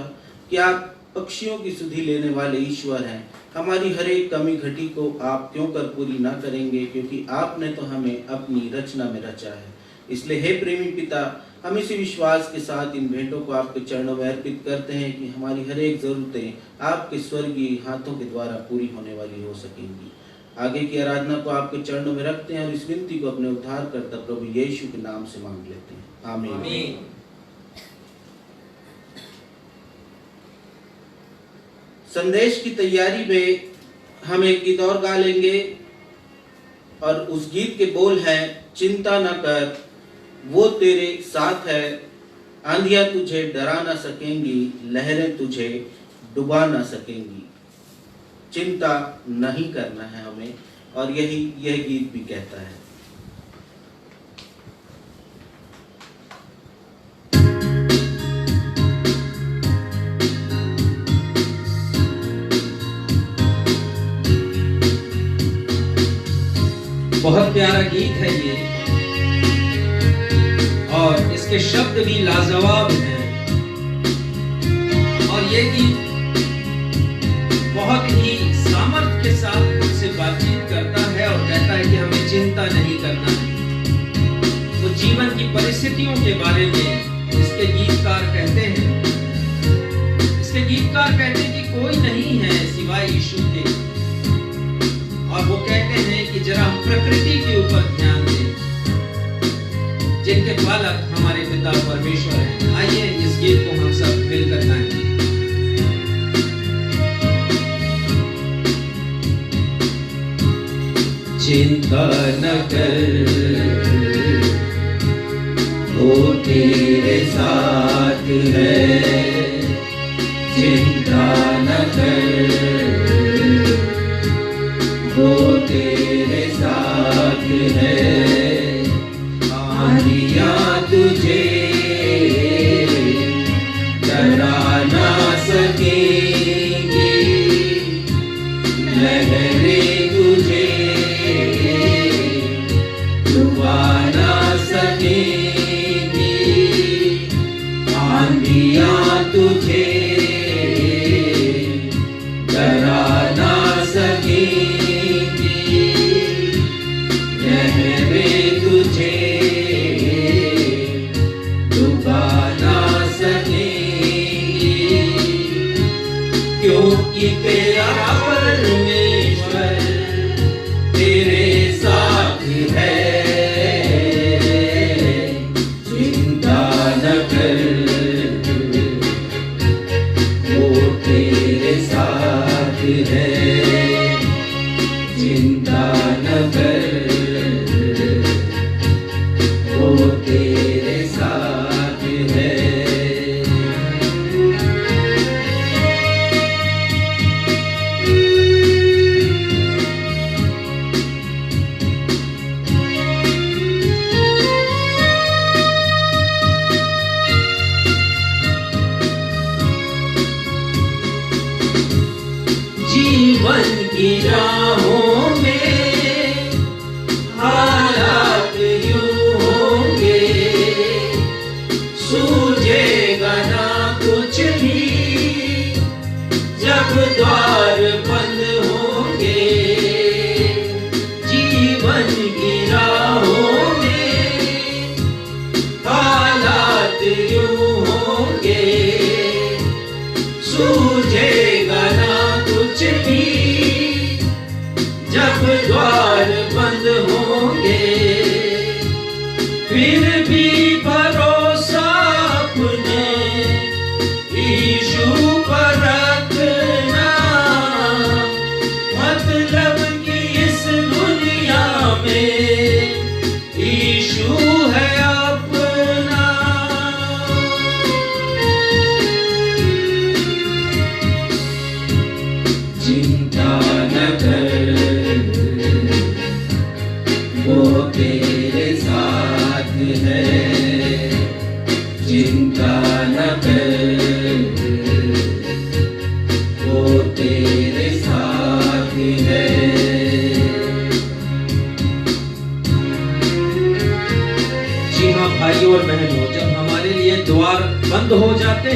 कि आप पक्षियों की सुधि लेने वाले ईश्वर हैं। हमारी हर एक कमी घटी को आप क्यों कर पूरी ना करेंगे, क्योंकि आपने तो हमें अपनी रचना में रचा है। इसलिए हे प्रेमी पिता, हम इसी विश्वास के साथ इन भेंटों को आपके चरणों में अर्पित करते हैं कि हमारी हर एक जरूरतें आपके स्वर्गीय हाथों के द्वारा पूरी होने वाली हो सकेंगी। आगे की आराधना को आपके चरणों में रखते हैं और इस विनती को अपने उद्धारकर्ता प्रभु यीशु के नाम से मांग लेते हैं। आमीन। संदेश की तैयारी में हम एक गीत और गा लेंगे और उस गीत के बोल हैं, चिंता न कर वो तेरे साथ है, आंधियां तुझे डरा ना सकेंगी, लहरें तुझे डुबा ना सकेंगी। चिंता नहीं करना है हमें, और यही यह गीत भी कहता है। बहुत प्यारा गीत है ये, और इसके शब्द भी लाजवाब हैं। और ये गीत बहुत ही सामर्थ्य के साथ हमसे बातचीत करता है और कहता है कि हमें चिंता नहीं करना है। तो जीवन की परिस्थितियों के बारे में इसके गीतकार कहते हैं कि कोई नहीं है सिवाय यीशु के। और वो कहते हैं कि जरा हम प्रकृति के ऊपर ध्यान दें, जिनके पालक हमारे पिता परमेश्वर हैं। आइए इस गीत को हम सब मिलकर गाएं। चिंता न कर वो तेरे साथ है, चिंता न कर वो तेरे साथ है, आंधियां तुझे डरा ना सकेंगी, लहरें तुझे आंधियां तुझे डरा ना सकेंगी, लहरें तुझे डुबा ना सकेंगी, क्योंकि तेरा परमेश्वर तेरे साथ है। चिंता न कर वो तेरे साथ है। जीवन की राहों में हालात यूं होंगे, सूझेगा ना कुछ भी जब द्वार बंद होंगे। जीवन की राहों में हालात यूं होंगे, सूझेगा ना कुछ भी जब द्वार बंद होंगे। फिर भी भरोसा अपने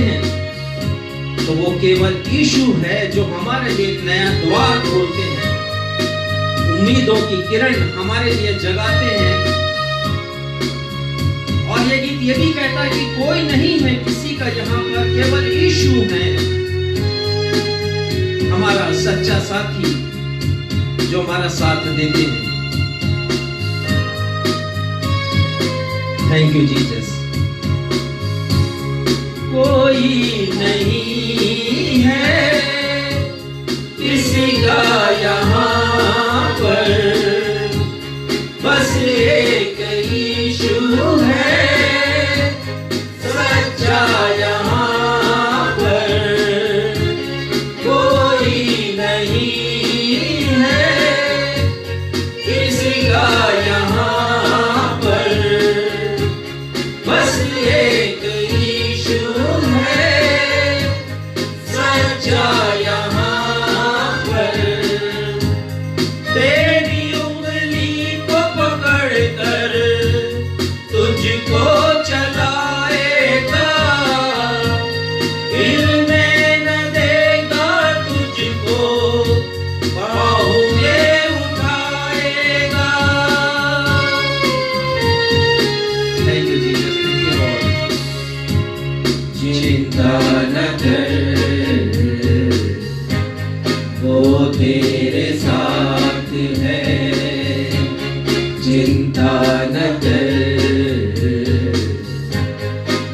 हैं तो वो केवल यीशु है जो हमारे लिए एक नया द्वार खोलते हैं, उम्मीदों की किरण हमारे लिए जगाते हैं। और ये गीत ये भी कहता है कि कोई नहीं है किसी का यहाँ पर, केवल यीशु है हमारा सच्चा साथी जो हमारा साथ देते हैं। Thank you Jesus. कोई नहीं है किसी का यहाँ पर, बस एक यीशु है सच्चा यहाँ पर। कोई नहीं है किसी का यहाँ पर, बस एक यीशु है सच्चा यहाँ पर। तेरी उंगली को पकड़ कर तुझको चलाएगा, हिलने न देगा तुझको, पाँव में उठाएगा। Thank you Jesus, thank you Lord. चिंता न कर वो तेरे साथ है, चिंता न कर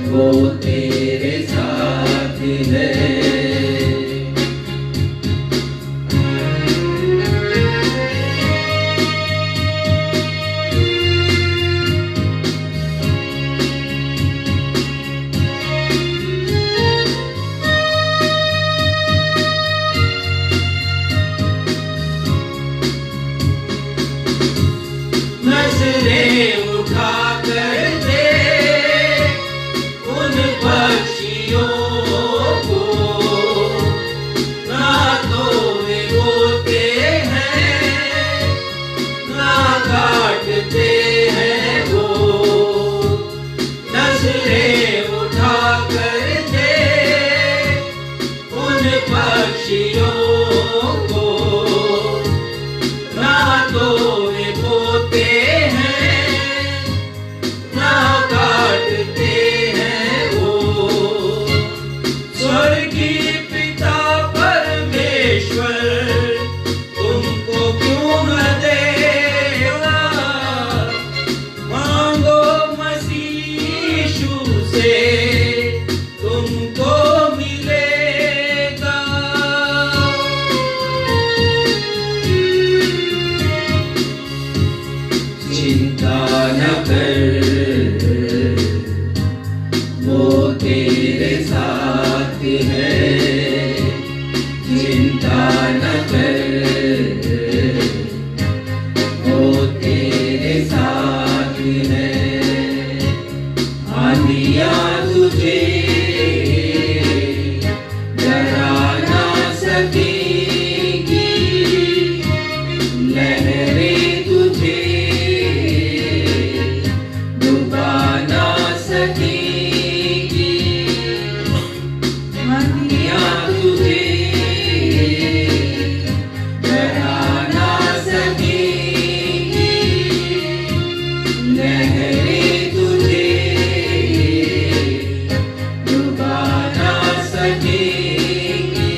वो तेरे साथ है। नजरें उठा कर दे उन पक्षियों को, ना तो वे बोते हैं ना काटते हैं वो। नजरें उठा कर दे उन पक्षियों को, ना तो वे बोते हैं ना काटते हैं वो। स्वर्गीय पिता परमेश्वर तुमको क्यों न देगा, मांगो मसीह यीशु से तुमको मिलेगा। चिंता न कर वो तेरे साथ है, चिंता न कर वो तेरे साथ है। आंधियाँ तुझे डरा ना सकेगी, लहरें तुझे डुबा ना सकेगी, आंधियाँ तुझे डरा ना सकेगी, लहरें तुझे डुबा ना सकेगी।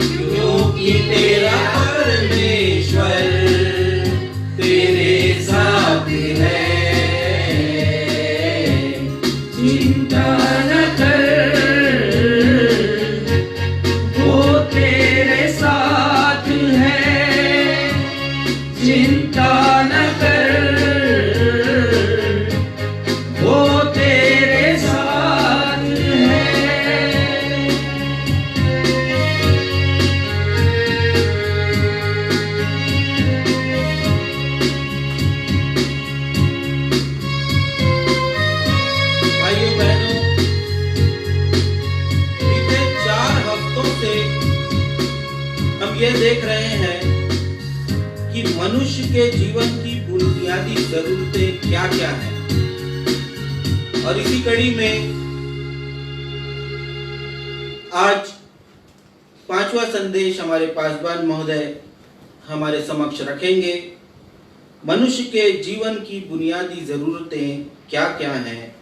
क्योंकि तेरा परमेश्वर तेरे साथ है, चिंता न कर वो तेरे साथ है, चिंता न कर वो तेरे साथ है। भाइयों बहनों, बीते 4 हफ्तों से हम ये देख रहे हैं कि मनुष्य के जीवन की बुनियादी जरूरतें क्या क्या हैं। और इसी कड़ी में आज पांचवा संदेश हमारे पासवान महोदय हमारे समक्ष रखेंगे। मनुष्य के जीवन की बुनियादी जरूरतें क्या क्या हैं?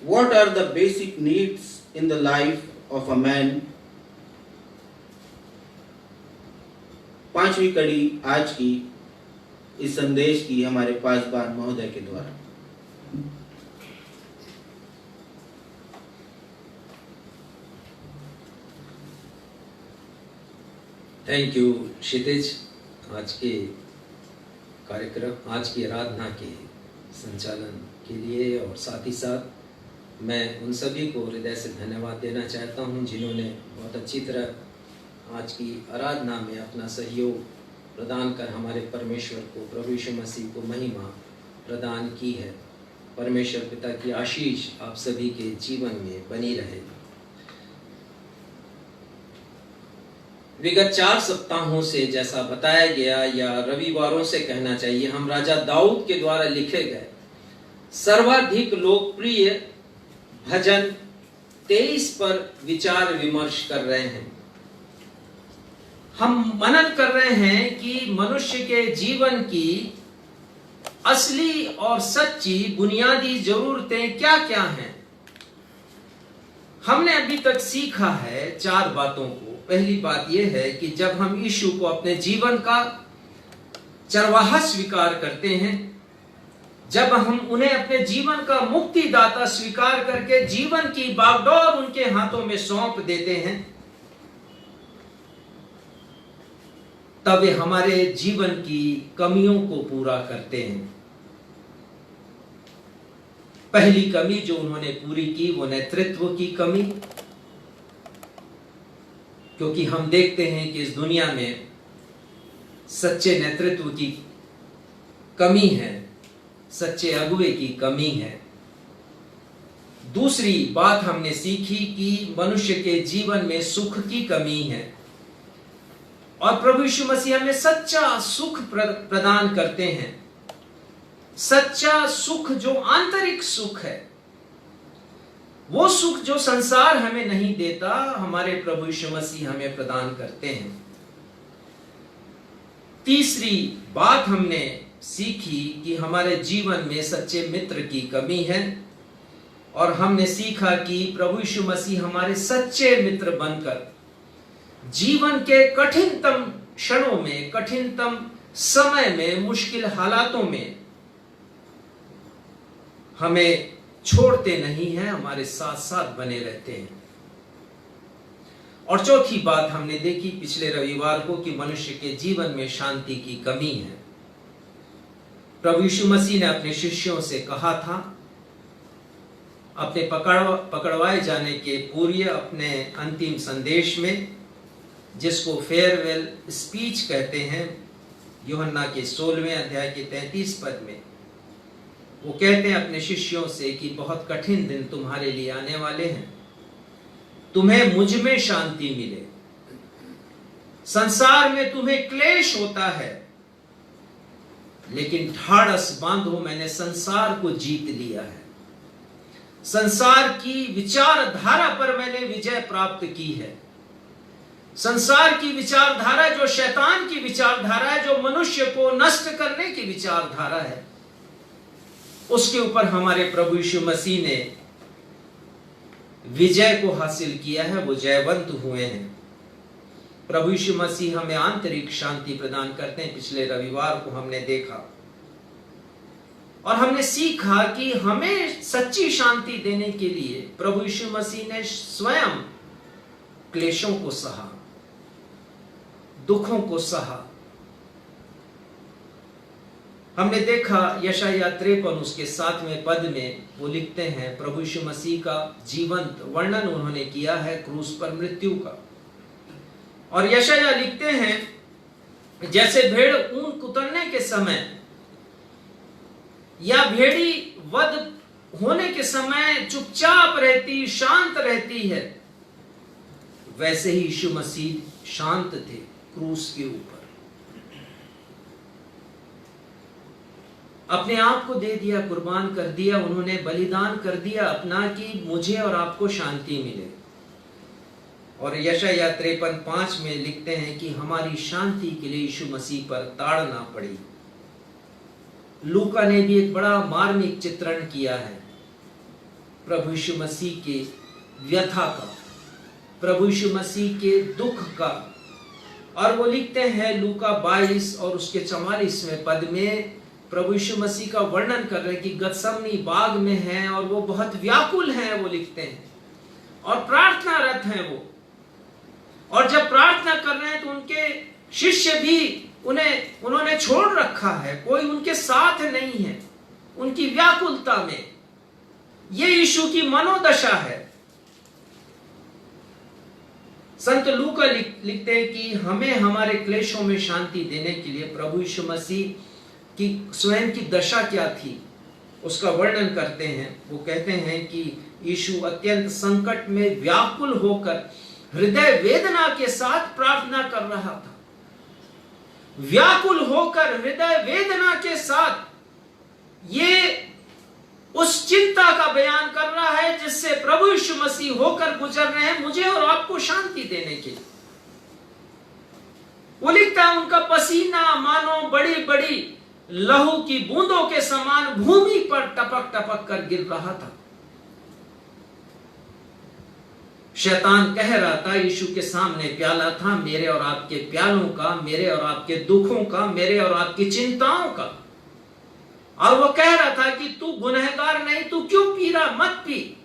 What are the basic needs in the life of a man? पांचवी कड़ी आज की इस संदेश की हमारे पासवान महोदय के द्वारा। थैंक यू क्षितिज। आज के कार्यक्रम, आज की आराधना के संचालन के लिए और साथ ही साथ मैं उन सभी को हृदय से धन्यवाद देना चाहता हूं जिन्होंने बहुत अच्छी तरह आज की आराधना में अपना सहयोग प्रदान कर हमारे परमेश्वर को, प्रभु यीशु मसीह को महिमा प्रदान की है। परमेश्वर पिता की आशीष आप सभी के जीवन में बनी रहे। विगत 4 सप्ताहों से जैसा बताया गया या रविवारों से कहना चाहिए, हम राजा दाऊद के द्वारा लिखे गए सर्वाधिक लोकप्रिय भजन 23 पर विचार विमर्श कर रहे हैं। हम मनन कर रहे हैं कि मनुष्य के जीवन की असली और सच्ची बुनियादी जरूरतें क्या क्या हैं। हमने अभी तक सीखा है 4 बातों को। पहली बात यह है कि जब हम यीशु को अपने जीवन का चरवाहा स्वीकार करते हैं, जब हम उन्हें अपने जीवन का मुक्तिदाता स्वीकार करके जीवन की बागडोर उनके हाथों में सौंप देते हैं, तब वे हमारे जीवन की कमियों को पूरा करते हैं। पहली कमी जो उन्होंने पूरी की वो नेतृत्व की कमी, क्योंकि हम देखते हैं कि इस दुनिया में सच्चे नेतृत्व की कमी है, सच्चे अगुवे की कमी है। दूसरी बात हमने सीखी कि मनुष्य के जीवन में सुख की कमी है और प्रभु यीशु मसीह हमें सच्चा सुख प्रदान करते हैं। सच्चा सुख जो आंतरिक सुख है, वो सुख जो संसार हमें नहीं देता, हमारे प्रभु यीशु मसीह हमें प्रदान करते हैं। तीसरी बात हमने सीखी कि हमारे जीवन में सच्चे मित्र की कमी है और हमने सीखा कि प्रभु यीशु मसीह हमारे सच्चे मित्र बनकर जीवन के कठिनतम क्षणों में, कठिनतम समय में, मुश्किल हालातों में हमें छोड़ते नहीं हैं, हमारे साथ साथ बने रहते हैं। और चौथी बात हमने देखी पिछले रविवार को कि मनुष्य के जीवन में शांति की कमी है। प्रभु यीशु मसीह ने अपने शिष्यों से कहा था, अपने पकड़वाए जाने के पूर्व अपने अंतिम संदेश में, जिसको फेयरवेल स्पीच कहते हैं, यूहन्ना के 16वें अध्याय के 33 पद में वो कहते हैं अपने शिष्यों से कि बहुत कठिन दिन तुम्हारे लिए आने वाले हैं, तुम्हें मुझ में शांति मिले। संसार में तुम्हें क्लेश होता है, लेकिन ढाढ़स बांधो, मैंने संसार को जीत लिया है। संसार की विचारधारा पर मैंने विजय प्राप्त की है। संसार की विचारधारा जो शैतान की विचारधारा है, जो मनुष्य को नष्ट करने की विचारधारा है, उसके ऊपर हमारे प्रभु यीशु मसीह ने विजय को हासिल किया है, वो जयवंत हुए हैं। प्रभु यीशु मसीह हमें आंतरिक शांति प्रदान करते हैं। पिछले रविवार को हमने देखा और हमने सीखा कि हमें सच्ची शांति देने के लिए प्रभु यीशु मसीह ने स्वयं क्लेशों को सहा, दुखों को सहा। हमने देखा यशायाह 53 उसके 7वें पद में वो लिखते हैं, प्रभु यीशु मसीह का जीवंत वर्णन उन्होंने किया है क्रूस पर मृत्यु का। और यशायाह लिखते हैं, जैसे भेड़ ऊन कुतरने के समय या भेड़ी वध होने के समय चुपचाप रहती, शांत रहती है, वैसे ही यीशु मसीह शांत थे क्रूस के ऊपर। अपने आप को दे दिया, कुर्बान कर दिया, उन्होंने बलिदान कर दिया अपना कि मुझे और आपको शांति मिले। और यशायाह 53:5 में लिखते हैं कि हमारी शांति के लिए यीशु मसीह पर ताड़ना पड़ी। लूका ने भी एक बड़ा मार्मिक चित्रण किया है प्रभु यीशु मसीह के व्यथा का, प्रभु यीशु मसीह के दुख का। और वो लिखते हैं लूका 22 और उसके 44वें पद में प्रभु यीशु मसीह का वर्णन कर रहे हैं कि गतसमनी बाग में हैं और वो बहुत व्याकुल हैं, वो लिखते हैं, और प्रार्थनारत हैं वो। और जब प्रार्थना कर रहे हैं तो उनके शिष्य भी उन्होंने छोड़ रखा है, कोई उनके साथ नहीं है उनकी व्याकुलता में। ये यीशु की मनोदशा है। संत लूका लिखते हैं कि हमें हमारे क्लेशों में शांति देने के लिए प्रभु यीशु मसीह की स्वयं की दशा क्या थी उसका वर्णन करते हैं। वो कहते हैं कि यीशु अत्यंत संकट में व्याकुल होकर हृदय वेदना के साथ प्रार्थना कर रहा था। व्याकुल होकर हृदय वेदना के साथ ये उस चिंता का बयान कर रहा है जिससे प्रभु यीशु मसीह होकर गुजर रहे हैं मुझे और आपको शांति देने के लिए। वो लिखता है उनका पसीना मानो बड़ी बड़ी लहू की बूंदों के समान भूमि पर टपक टपक कर गिर रहा था। शैतान कह रहा था यीशु के सामने प्याला था मेरे और आपके प्यालों का, मेरे और आपके दुखों का, मेरे और आपकी चिंताओं का। और वो कह रहा था कि तू गुनहगार नहीं, तू क्यों पी रहा, मत पी।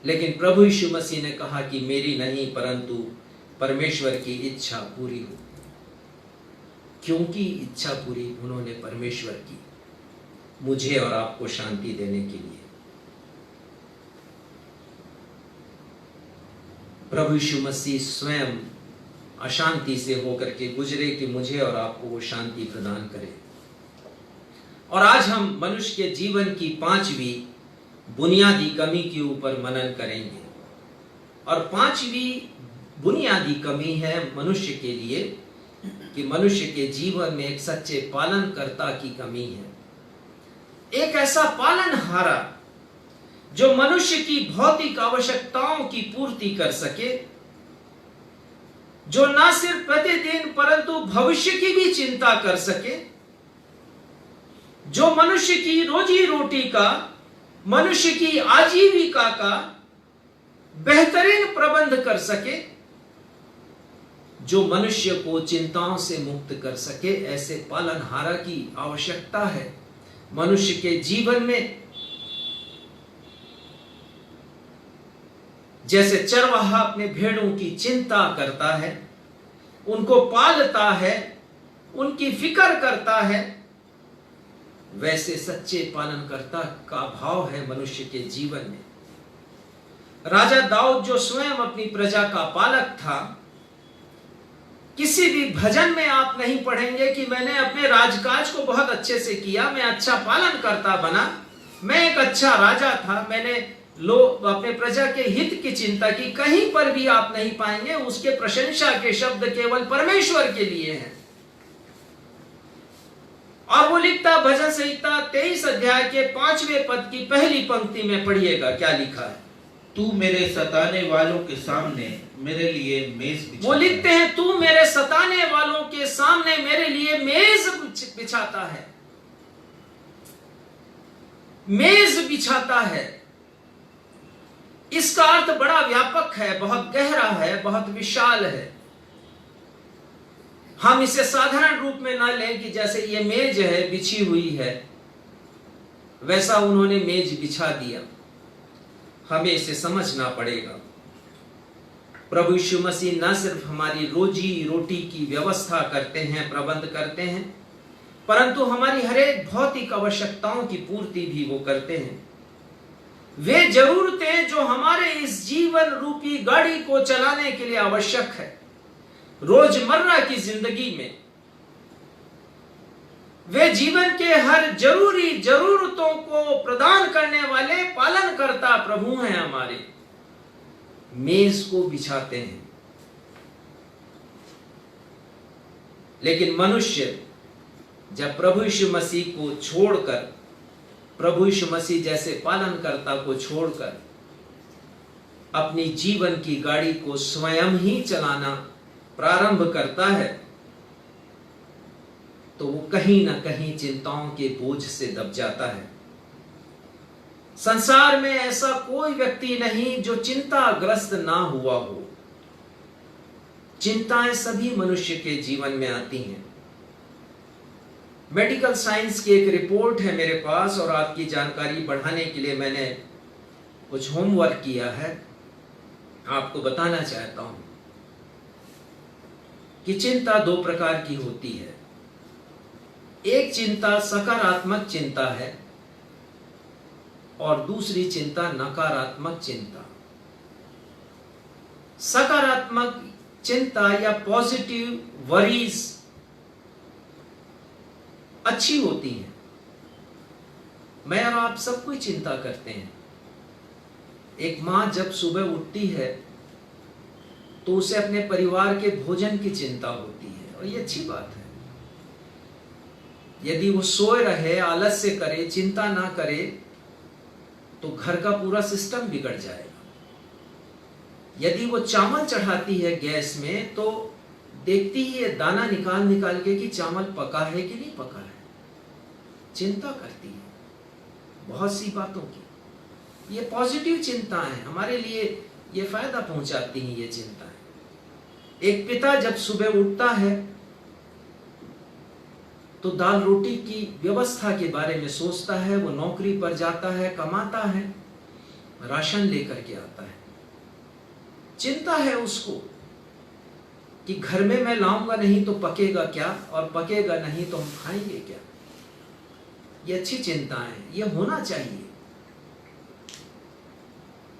लेकिन प्रभु यीशु मसीह ने कहा कि मेरी नहीं परंतु परमेश्वर की इच्छा पूरी हो। क्योंकि इच्छा पूरी उन्होंने परमेश्वर की, मुझे और आपको शांति देने के लिए। प्रभु यीशु मसीह स्वयं अशांति से होकर के गुजरे कि मुझे और आपको वो शांति प्रदान करे। और आज हम मनुष्य के जीवन की 5वीं बुनियादी कमी के ऊपर मनन करेंगे। और 5वीं बुनियादी कमी है मनुष्य के लिए कि मनुष्य के जीवन में एक सच्चे पालनकर्ता की कमी है। एक ऐसा पालनहारा जो मनुष्य की भौतिक आवश्यकताओं की पूर्ति कर सके, जो न सिर्फ प्रतिदिन परंतु भविष्य की भी चिंता कर सके, जो मनुष्य की रोजी रोटी का, मनुष्य की आजीविका का बेहतरीन प्रबंध कर सके, जो मनुष्य को चिंताओं से मुक्त कर सके। ऐसे पालनहारा की आवश्यकता है मनुष्य के जीवन में। जैसे चरवाहा अपने भेड़ों की चिंता करता है, उनको पालता है, उनकी फिक्र करता है, वैसे सच्चे पालनकर्ता का भाव है मनुष्य के जीवन में। राजा दाऊद जो स्वयं अपनी प्रजा का पालक था, किसी भी भजन में आप नहीं पढ़ेंगे कि मैंने अपने राजकाज को बहुत अच्छे से किया, मैं अच्छा पालनकर्ता बना, मैं एक अच्छा राजा था, मैंने अपने प्रजा के हित की चिंता की। कहीं पर भी आप नहीं पाएंगे। उसके प्रशंसा के शब्द केवल परमेश्वर के लिए हैं। और वो लिखता भजन संहिता 23 अध्याय के 5वें पद की पहली पंक्ति में पढ़िएगा क्या लिखा है। तू मेरे सताने वालों के सामने मेरे लिए मेज बिछाता है। वो लिखते हैं तू मेरे सताने वालों के सामने मेरे लिए मेज बिछाता है, मेज बिछाता है। इसका अर्थ बड़ा व्यापक है, बहुत गहरा है, बहुत विशाल है। हम इसे साधारण रूप में ना लें कि जैसे ये मेज है बिछी हुई है, वैसा उन्होंने मेज बिछा दिया। हमें इसे समझना पड़ेगा। प्रभु यीशु मसीह न सिर्फ हमारी रोजी रोटी की व्यवस्था करते हैं, प्रबंध करते हैं, परंतु हमारी हर एक भौतिक आवश्यकताओं की पूर्ति भी वो करते हैं। वे जरूरतें जो हमारे इस जीवन रूपी गाड़ी को चलाने के लिए आवश्यक है, रोजमर्रा की जिंदगी में, वे जीवन के हर जरूरी जरूरतों को प्रदान करने वाले पालनकर्ता प्रभु हैं हमारे। मेज को बिछाते हैं। लेकिन मनुष्य जब प्रभु यीशु मसीह को छोड़कर, प्रभु यीशु मसीह जैसे पालनकर्ता को छोड़कर अपनी जीवन की गाड़ी को स्वयं ही चलाना प्रारंभ करता है तो वो कहीं ना कहीं चिंताओं के बोझ से दब जाता है। संसार में ऐसा कोई व्यक्ति नहीं जो चिंताग्रस्त ना हुआ हो। चिंताएं सभी मनुष्य के जीवन में आती हैं। मेडिकल साइंस की एक रिपोर्ट है मेरे पास और आपकी जानकारी बढ़ाने के लिए मैंने कुछ होमवर्क किया है, आपको बताना चाहता हूं कि चिंता दो प्रकार की होती है। एक चिंता सकारात्मक चिंता है और दूसरी चिंता नकारात्मक चिंता। सकारात्मक चिंता या पॉजिटिव वरीज अच्छी होती हैं। मैं और आप सब कोई चिंता करते हैं। एक मां जब सुबह उठती है तो उसे अपने परिवार के भोजन की चिंता होती है और ये अच्छी बात है। यदि वो सोए रहे, आलस्य करे, चिंता ना करे तो घर का पूरा सिस्टम बिगड़ जाएगा। यदि वो चावल चढ़ाती है गैस में तो देखती ही है दाना निकाल निकाल के कि चावल पका है कि नहीं पका है। चिंता करती है बहुत सी बातों की। ये पॉजिटिव चिंता है, हमारे लिए ये फायदा पहुंचाती हैं ये चिंताएं। एक पिता जब सुबह उठता है तो दाल रोटी की व्यवस्था के बारे में सोचता है। वो नौकरी पर जाता है, कमाता है, राशन लेकर के आता है। चिंता है उसको कि घर में मैं लाऊंगा नहीं तो पकेगा क्या, और पकेगा नहीं तो हम खाएंगे क्या। ये अच्छी चिंता है, ये होना चाहिए।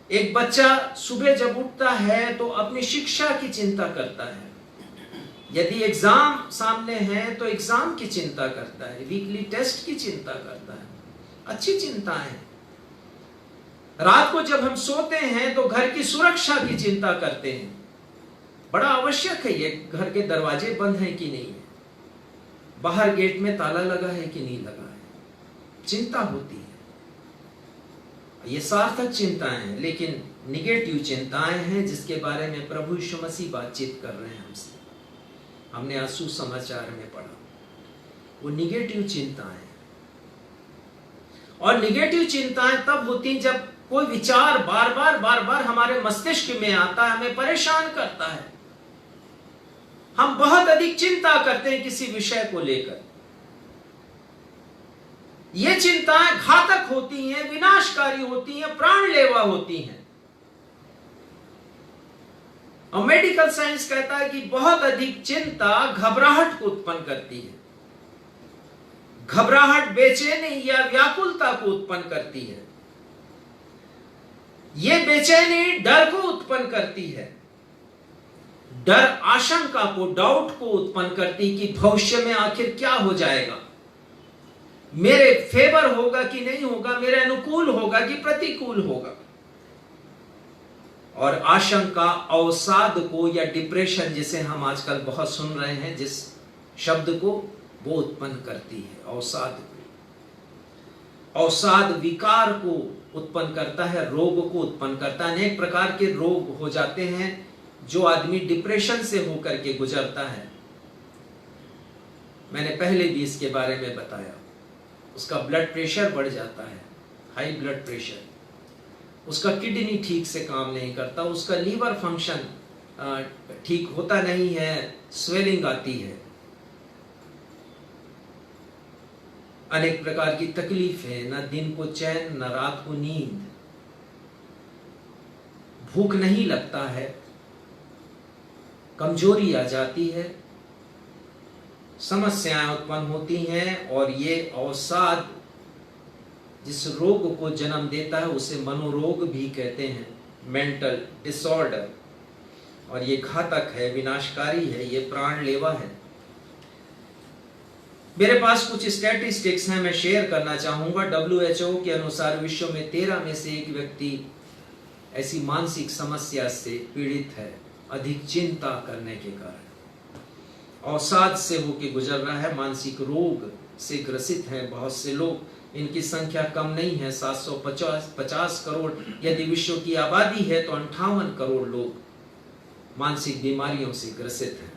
एक बच्चा सुबह जब उठता है तो अपनी शिक्षा की चिंता करता है। यदि एग्जाम सामने है तो एग्जाम की चिंता करता है, वीकली टेस्ट की चिंता करता है। अच्छी चिंता है। रात को जब हम सोते हैं तो घर की सुरक्षा की चिंता करते हैं। बड़ा आवश्यक है ये, घर के दरवाजे बंद हैं कि नहीं है, बाहर गेट में ताला लगा है कि नहीं लगा है, चिंता होती है। ये सार्थक चिंताएं हैं, लेकिन निगेटिव चिंताएं हैं जिसके बारे में प्रभु यीशु मसीह बातचीत कर रहे हैं हमसे। हमने आज सुसमाचार में पढ़ा, वो निगेटिव चिंताएं। और निगेटिव चिंताएं तब होती जब कोई विचार बार बार हमारे मस्तिष्क में आता है, हमें परेशान करता है। हम बहुत अधिक चिंता करते हैं किसी विषय को लेकर। ये चिंताएं घातक होती हैं, विनाशकारी होती हैं, प्राणलेवा होती हैं। और मेडिकल साइंस कहता है कि बहुत अधिक चिंता घबराहट को उत्पन्न करती है। घबराहट बेचैनी या व्याकुलता को उत्पन्न करती है। यह बेचैनी डर को उत्पन्न करती है। डर आशंका को, डाउट को उत्पन्न करती कि भविष्य में आखिर क्या हो जाएगा, मेरे फेवर होगा कि नहीं होगा, मेरे अनुकूल होगा कि प्रतिकूल होगा। और आशंका अवसाद को या डिप्रेशन, जिसे हम आजकल बहुत सुन रहे हैं जिस शब्द को, वो उत्पन्न करती है। अवसाद को, अवसाद विकार को उत्पन्न करता है, रोग को उत्पन्न करता है। अनेक प्रकार के रोग हो जाते हैं जो आदमी डिप्रेशन से होकर के गुजरता है। मैंने पहले भी इसके बारे में बताया। उसका ब्लड प्रेशर बढ़ जाता है, हाई ब्लड प्रेशर। उसका किडनी ठीक से काम नहीं करता, उसका लीवर फंक्शन ठीक होता नहीं है, स्वेलिंग आती है, अनेक प्रकार की तकलीफ है, न दिन को चैन न रात को नींद, भूख नहीं लगता है, कमजोरी आ जाती है, समस्याएं उत्पन्न होती हैं। और ये अवसाद जिस रोग को जन्म देता है उसे मनोरोग भी कहते हैं, मेंटल डिसऑर्डर। और ये घातक है, विनाशकारी है, ये प्राणलेवा है। मेरे पास कुछ स्टैटिस्टिक्स हैं, मैं शेयर करना चाहूंगा। WHO के अनुसार विश्व में 13 में से 1 व्यक्ति ऐसी मानसिक समस्या से पीड़ित है, अधिक चिंता करने के कारण। अवसाद से होकर गुजर रहा है, मानसिक रोग से ग्रसित है बहुत से लोग, इनकी संख्या कम नहीं है, 750 करोड़। यदि विश्व की आबादी है तो 58 करोड़ लोग मानसिक बीमारियों से ग्रसित हैं।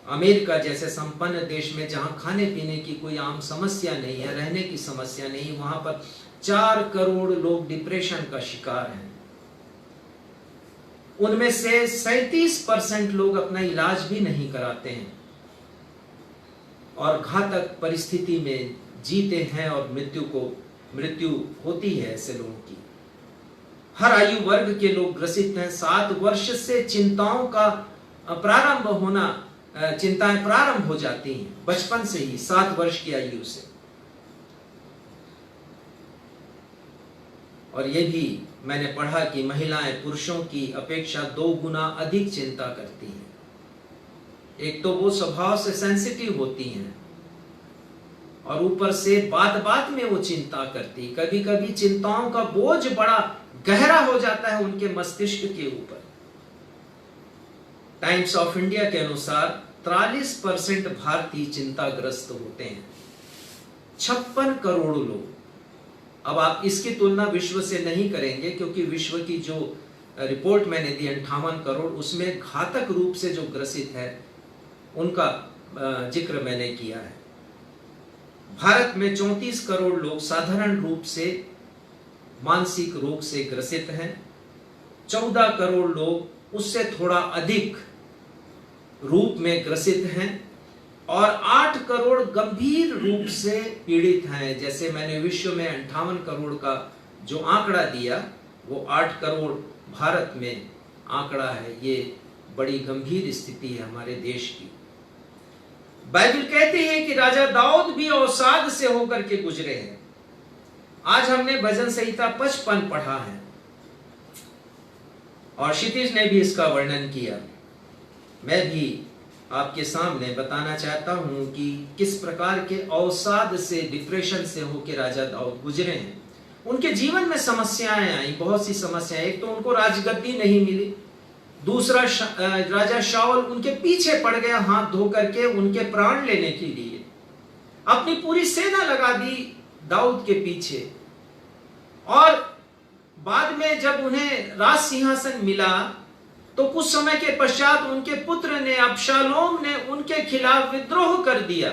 अमेरिका जैसे संपन्न देश में जहां खाने पीने की कोई आम समस्या नहीं है, रहने की समस्या नहीं, वहां पर 4 करोड़ लोग डिप्रेशन का शिकार हैं। उनमें से 37% लोग अपना इलाज भी नहीं कराते हैं और घातक परिस्थिति में जीते हैं और मृत्यु होती है ऐसे लोगों की। हर आयु वर्ग के लोग ग्रसित हैं। 7 वर्ष से चिंताएं प्रारंभ हो जाती हैं, बचपन से ही, 7 वर्ष की आयु से। और ये भी मैंने पढ़ा कि महिलाएं पुरुषों की अपेक्षा 2 गुना अधिक चिंता करती हैं। एक तो वो स्वभाव से सेंसिटिव होती हैं और ऊपर से बात बात में वो चिंता करती। कभी कभी चिंताओं का बोझ बड़ा गहरा हो जाता है उनके मस्तिष्क के ऊपर। टाइम्स ऑफ इंडिया के अनुसार 43% भारतीय चिंताग्रस्त होते हैं। 56 करोड़ लोग। अब आप इसकी तुलना विश्व से नहीं करेंगे क्योंकि विश्व की जो रिपोर्ट मैंने दी 58 करोड़, उसमें घातक रूप से जो ग्रसित है उनका जिक्र मैंने किया है। भारत में 34 करोड़ लोग साधारण रूप से मानसिक रोग से ग्रसित हैं। 14 करोड़ लोग उससे थोड़ा अधिक रूप में ग्रसित हैं और 8 करोड़ गंभीर रूप से पीड़ित हैं। जैसे मैंने विश्व में 58 करोड़ का जो आंकड़ा दिया, वो 8 करोड़ भारत में आंकड़ा है। ये बड़ी गंभीर स्थिति है हमारे देश की। बाइबल कहती है कि राजा दाऊद भी अवसाद से होकर के गुजरे हैं। आज हमने भजन संहिता 55 पढ़ा है और क्षितिज ने भी इसका वर्णन किया। मैं भी आपके सामने बताना चाहता हूं कि किस प्रकार के अवसाद से, डिप्रेशन से होकर राजा दाऊद गुजरे हैं। उनके जीवन में समस्याएं आई, बहुत सी समस्याएं। एक तो उनको राजगद्दी नहीं मिली, दूसरा राजा शाऊल उनके पीछे पड़ गया हाथ धो करके उनके प्राण लेने के लिए। अपनी पूरी सेना लगा दी दाऊद के पीछे और बाद में जब उन्हें राज सिंहासन मिला तो कुछ समय के पश्चात उनके पुत्र ने, अबशालोम ने, उनके खिलाफ विद्रोह कर दिया,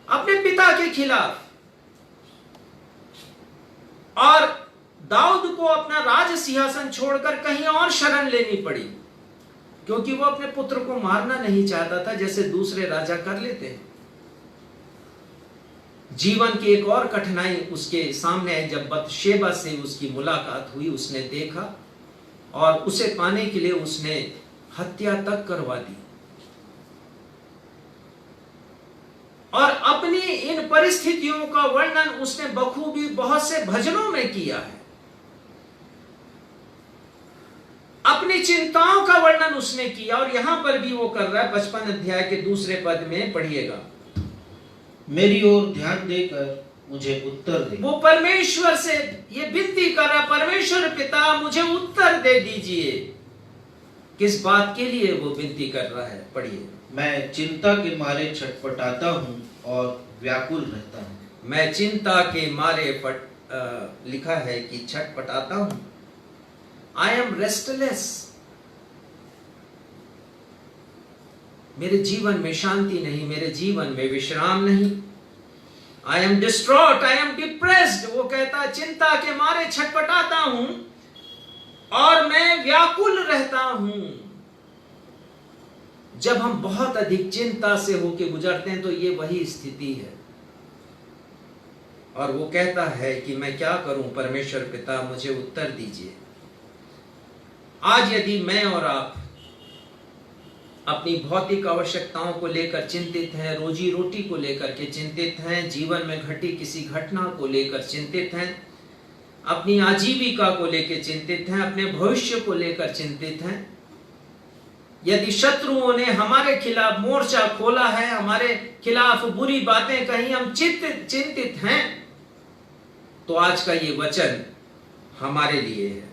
अपने पिता के खिलाफ। और दाऊद को अपना राज सिंहासन छोड़कर कहीं और शरण लेनी पड़ी क्योंकि वो अपने पुत्र को मारना नहीं चाहता था जैसे दूसरे राजा कर लेते हैं। जीवन की एक और कठिनाई उसके सामने आई जब बतशेबा से उसकी मुलाकात हुई। उसने देखा और उसे पाने के लिए उसने हत्या तक करवा दी। और अपनी इन परिस्थितियों का वर्णन उसने बखूबी बहुत से भजनों में किया है। अपनी चिंताओं का वर्णन उसने किया और यहां पर भी वो कर रहा है। 55 अध्याय के दूसरे पद में पढ़िएगा। मेरी ओर ध्यान देकर मुझे उत्तर दे। वो परमेश्वर से ये विनती कर रहा, परमेश्वर पिता मुझे उत्तर दे दीजिए। किस बात के लिए वो विनती कर रहा है? पढ़िए। मैं चिंता के मारे छटपटाता हूँ और व्याकुल रहता हूँ। मैं चिंता के मारे लिखा है कि छटपटाता हूँ। I am restless. मेरे जीवन में शांति नहीं, मेरे जीवन में विश्राम नहीं। I am distraught, I am depressed. वो कहता चिंता के मारे छटपटाता हूं और मैं व्याकुल रहता हूं। जब हम बहुत अधिक चिंता से होके गुजरते हैं तो ये वही स्थिति है। और वो कहता है कि मैं क्या करूं परमेश्वर पिता, मुझे उत्तर दीजिए। आज यदि मैं और आप अपनी भौतिक आवश्यकताओं को लेकर चिंतित हैं, रोजी रोटी को लेकर के चिंतित हैं, जीवन में घटी किसी घटना को लेकर चिंतित हैं, अपनी आजीविका को लेकर चिंतित हैं, अपने भविष्य को लेकर चिंतित हैं, यदि शत्रुओं ने हमारे खिलाफ मोर्चा खोला है, हमारे खिलाफ बुरी बातें कही, हम चिंतित हैं, तो आज का ये वचन हमारे लिए है,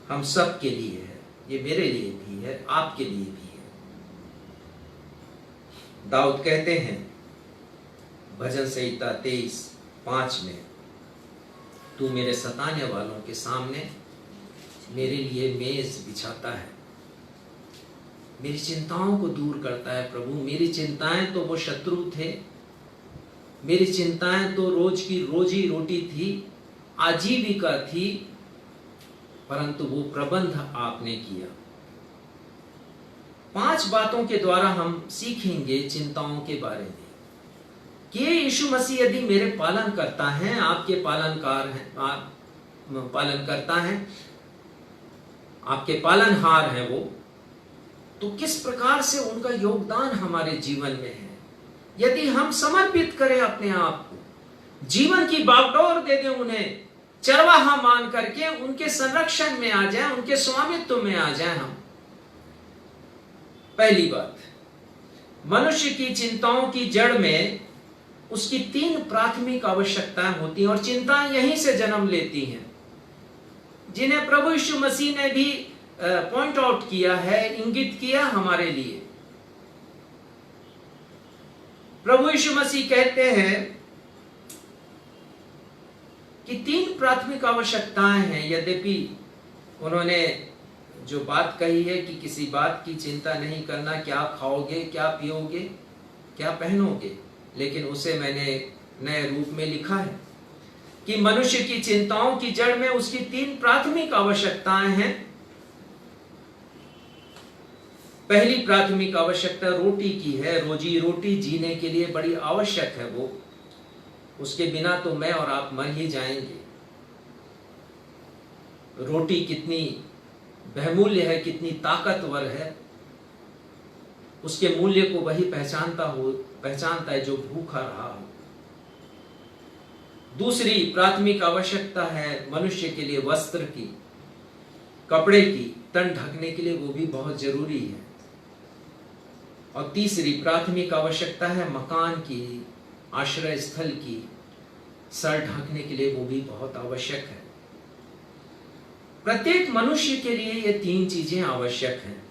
हम सब के लिए है। ये मेरे लिए भी है, आपके लिए भी है। दाऊद कहते हैं भजन संहिता 23 5 में, तू मेरे सताने वालों के सामने मेरे लिए मेज बिछाता है, मेरी चिंताओं को दूर करता है। प्रभु, मेरी चिंताएं तो वो शत्रु थे, मेरी चिंताएं तो रोज की रोजी रोटी थी, आजीविका थी, परंतु वो प्रबंध आपने किया। 5 बातों के द्वारा हम सीखेंगे चिंताओं के बारे में कि यीशु मसीह यदि मेरे पालन करता है, आपके पालनकार हैं, पालन करता है, आपके पालनहार हैं वो, तो किस प्रकार से उनका योगदान हमारे जीवन में है। यदि हम समर्पित करें अपने आप को, जीवन की बागडोर दे दें उन्हें, चरवाहा मान करके उनके संरक्षण में आ जाएं, उनके स्वामित्व में आ जाएं हम। पहली बात, मनुष्य की चिंताओं की जड़ में उसकी 3 प्राथमिक आवश्यकताएं होती हैं और चिंताएं यहीं से जन्म लेती हैं, जिन्हें प्रभु यीशु मसीह ने भी पॉइंट आउट किया है, इंगित किया हमारे लिए। प्रभु यीशु मसीह कहते हैं कि 3 प्राथमिक आवश्यकताएं हैं। यद्यपि उन्होंने जो बात कही है कि किसी बात की चिंता नहीं करना, क्या खाओगे, क्या पियोगे, क्या पहनोगे, लेकिन उसे मैंने नए रूप में लिखा है कि मनुष्य की चिंताओं की जड़ में उसकी 3 प्राथमिक आवश्यकताएं हैं। पहली प्राथमिक आवश्यकता रोटी की है। रोजी रोटी जीने के लिए बड़ी आवश्यक है वो, उसके बिना तो मैं और आप मर ही जाएंगे। रोटी कितनी बहुमूल्य है, कितनी ताकतवर है, उसके मूल्य को वही पहचानता है जो भूखा रहा हो। दूसरी प्राथमिक आवश्यकता है मनुष्य के लिए वस्त्र की, कपड़े की, तन ढकने के लिए वो भी बहुत जरूरी है। और तीसरी प्राथमिक आवश्यकता है मकान की, आश्रय स्थल की, सर ढकने के लिए वो भी बहुत आवश्यक है। प्रत्येक मनुष्य के लिए ये 3 चीजें आवश्यक हैं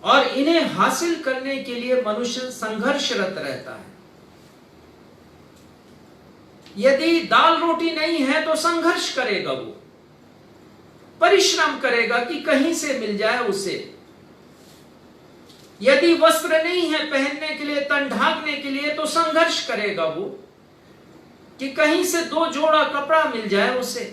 और इन्हें हासिल करने के लिए मनुष्य संघर्षरत रहता है। यदि दाल रोटी नहीं है तो संघर्ष करेगा, वो परिश्रम करेगा कि कहीं से मिल जाए उसे। यदि वस्त्र नहीं है पहनने के लिए, तन ढांकने के लिए, तो संघर्ष करेगा वो कि कहीं से 2 जोड़ा कपड़ा मिल जाए उसे।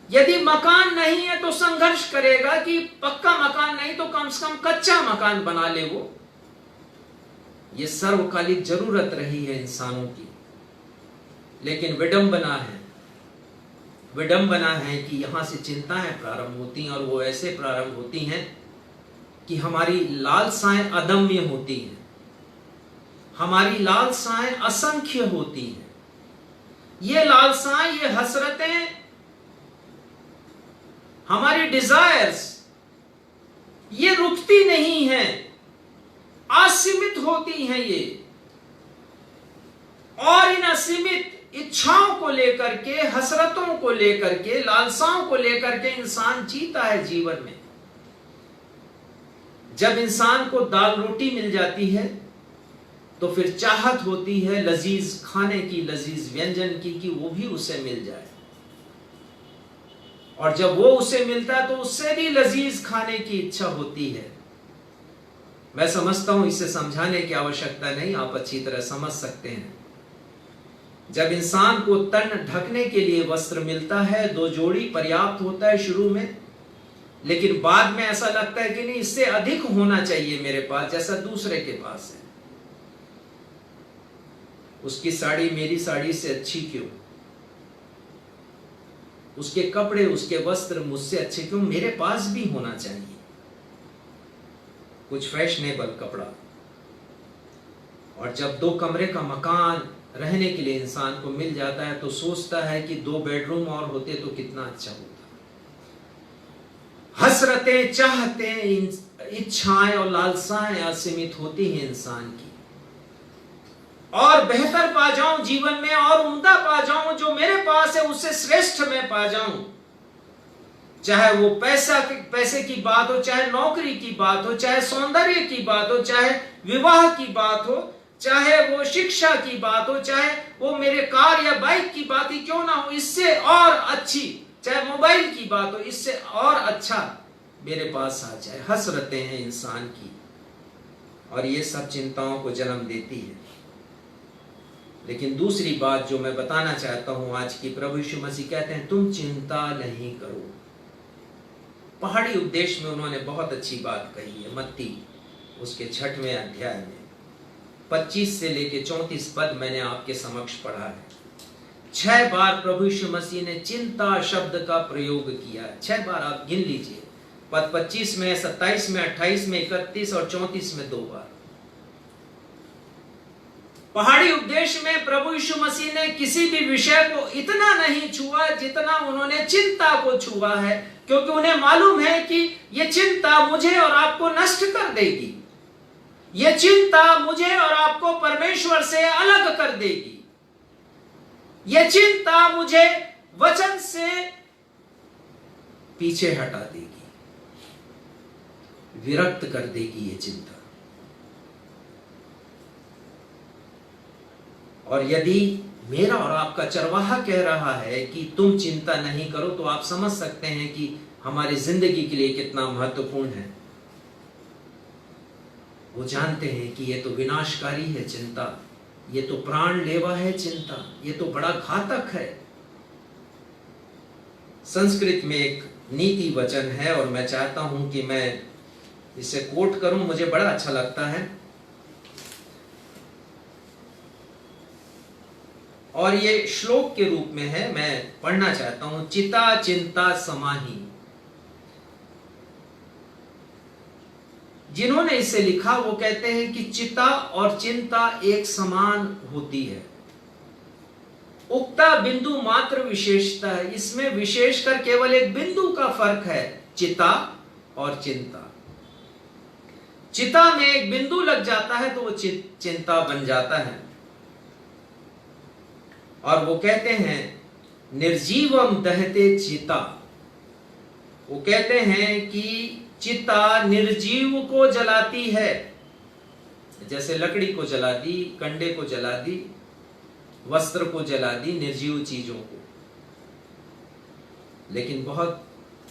यदि मकान नहीं है तो संघर्ष करेगा कि पक्का मकान नहीं तो कम से कम कच्चा मकान बना ले वो। ये सर्वकालिक जरूरत रही है इंसानों की। लेकिन विडंबना है कि यहां से चिंताएं प्रारंभ होती हैं और वो ऐसे प्रारंभ होती हैं कि हमारी लालसाएं अदम्य होती हैं, हमारी लालसाएं असंख्य होती हैं। ये लालसाएं, ये हसरतें, हमारी डिजायर्स, ये रुकती नहीं हैं, असीमित होती हैं ये। और इन असीमित इच्छाओं को लेकर के, हसरतों को लेकर के, लालसाओं को लेकर के इंसान जीता है जीवन में। जब इंसान को दाल रोटी मिल जाती है तो फिर चाहत होती है लजीज खाने की, लजीज व्यंजन की, कि वो भी उसे मिल जाए। और जब वो उसे मिलता है तो उससे भी लजीज खाने की इच्छा होती है। मैं समझता हूं इसे समझाने की आवश्यकता नहीं, आप अच्छी तरह समझ सकते हैं। जब इंसान को तन ढकने के लिए वस्त्र मिलता है, 2 जोड़ी पर्याप्त होता है शुरू में, लेकिन बाद में ऐसा लगता है कि नहीं, इससे अधिक होना चाहिए मेरे पास, जैसा दूसरे के पास है। उसकी साड़ी मेरी साड़ी से अच्छी क्यों, उसके कपड़े, उसके वस्त्र मुझसे अच्छे क्यों, मेरे पास भी होना चाहिए कुछ फैशनेबल कपड़ा। और जब 2 कमरे का मकान रहने के लिए इंसान को मिल जाता है तो सोचता है कि 2 बेडरूम और होते तो कितना अच्छा होता। हसरतें, चाहतें, इच्छाएं और लालसाएं असीमित होती हैं इंसान की। और बेहतर पा जाऊं जीवन में, और उम्दा पा जाऊं, जो मेरे पास है उससे श्रेष्ठ में पा जाऊं। चाहे वो पैसे की बात हो, चाहे नौकरी की बात हो, चाहे सौंदर्य की बात हो, चाहे विवाह की बात हो, चाहे वो शिक्षा की बात हो, चाहे वो मेरे कार या बाइक की बात ही क्यों ना हो, इससे और अच्छी, चाहे मोबाइल की बात हो, इससे और अच्छा मेरे पास आ जाए। हसरतें हैं इंसान की, और ये सब चिंताओं को जन्म देती है। लेकिन दूसरी बात जो मैं बताना चाहता हूं आज की, प्रभु यीशु मसीह कहते हैं तुम चिंता नहीं करो। पहाड़ी उपदेश में उन्होंने बहुत अच्छी बात कही है। मत्ती उसके 6वें अध्याय में 25 से लेके 34 पद मैंने आपके समक्ष पढ़ा है। 6 बार प्रभु यीशु मसीह ने चिंता शब्द का प्रयोग किया। 6 बार आप गिन लीजिए, पद 25 में, 27 में, 28 में, 31 और 34 में 2 बार। पहाड़ी उपदेश में प्रभु यीशु मसीह ने किसी भी विषय को इतना नहीं छुआ जितना उन्होंने चिंता को छुआ है, क्योंकि उन्हें मालूम है कि यह चिंता मुझे और आपको नष्ट कर देगी। यह चिंता मुझे और आपको परमेश्वर से अलग कर देगी। यह चिंता मुझे वचन से पीछे हटा देगी, विरक्त कर देगी ये चिंता। और यदि मेरा और आपका चरवाहा कह रहा है कि तुम चिंता नहीं करो, तो आप समझ सकते हैं कि हमारी जिंदगी के लिए कितना महत्वपूर्ण है। वो जानते हैं कि ये तो विनाशकारी है चिंता, ये तो प्राण लेवा है चिंता, ये तो बड़ा घातक है। संस्कृत में एक नीति वचन है और मैं चाहता हूं कि मैं इसे कोट करूं, मुझे बड़ा अच्छा लगता है। और ये श्लोक के रूप में है, मैं पढ़ना चाहता हूं। चिता चिंता समाही। जिन्होंने इसे लिखा वो कहते हैं कि चिता और चिंता एक समान होती है। उक्ता बिंदु मात्र विशेषता है, इसमें विशेषकर केवल एक बिंदु का फर्क है, चिता और चिंता। चिता में एक बिंदु लग जाता है तो वो चिंता बन जाता है। और वो कहते हैं निर्जीवम दहते चिता। वो कहते हैं कि चिता निर्जीव को जलाती है, जैसे लकड़ी को जला दी, कंडे को जला दी, वस्त्र को जला दी, निर्जीव चीजों को। लेकिन बहुत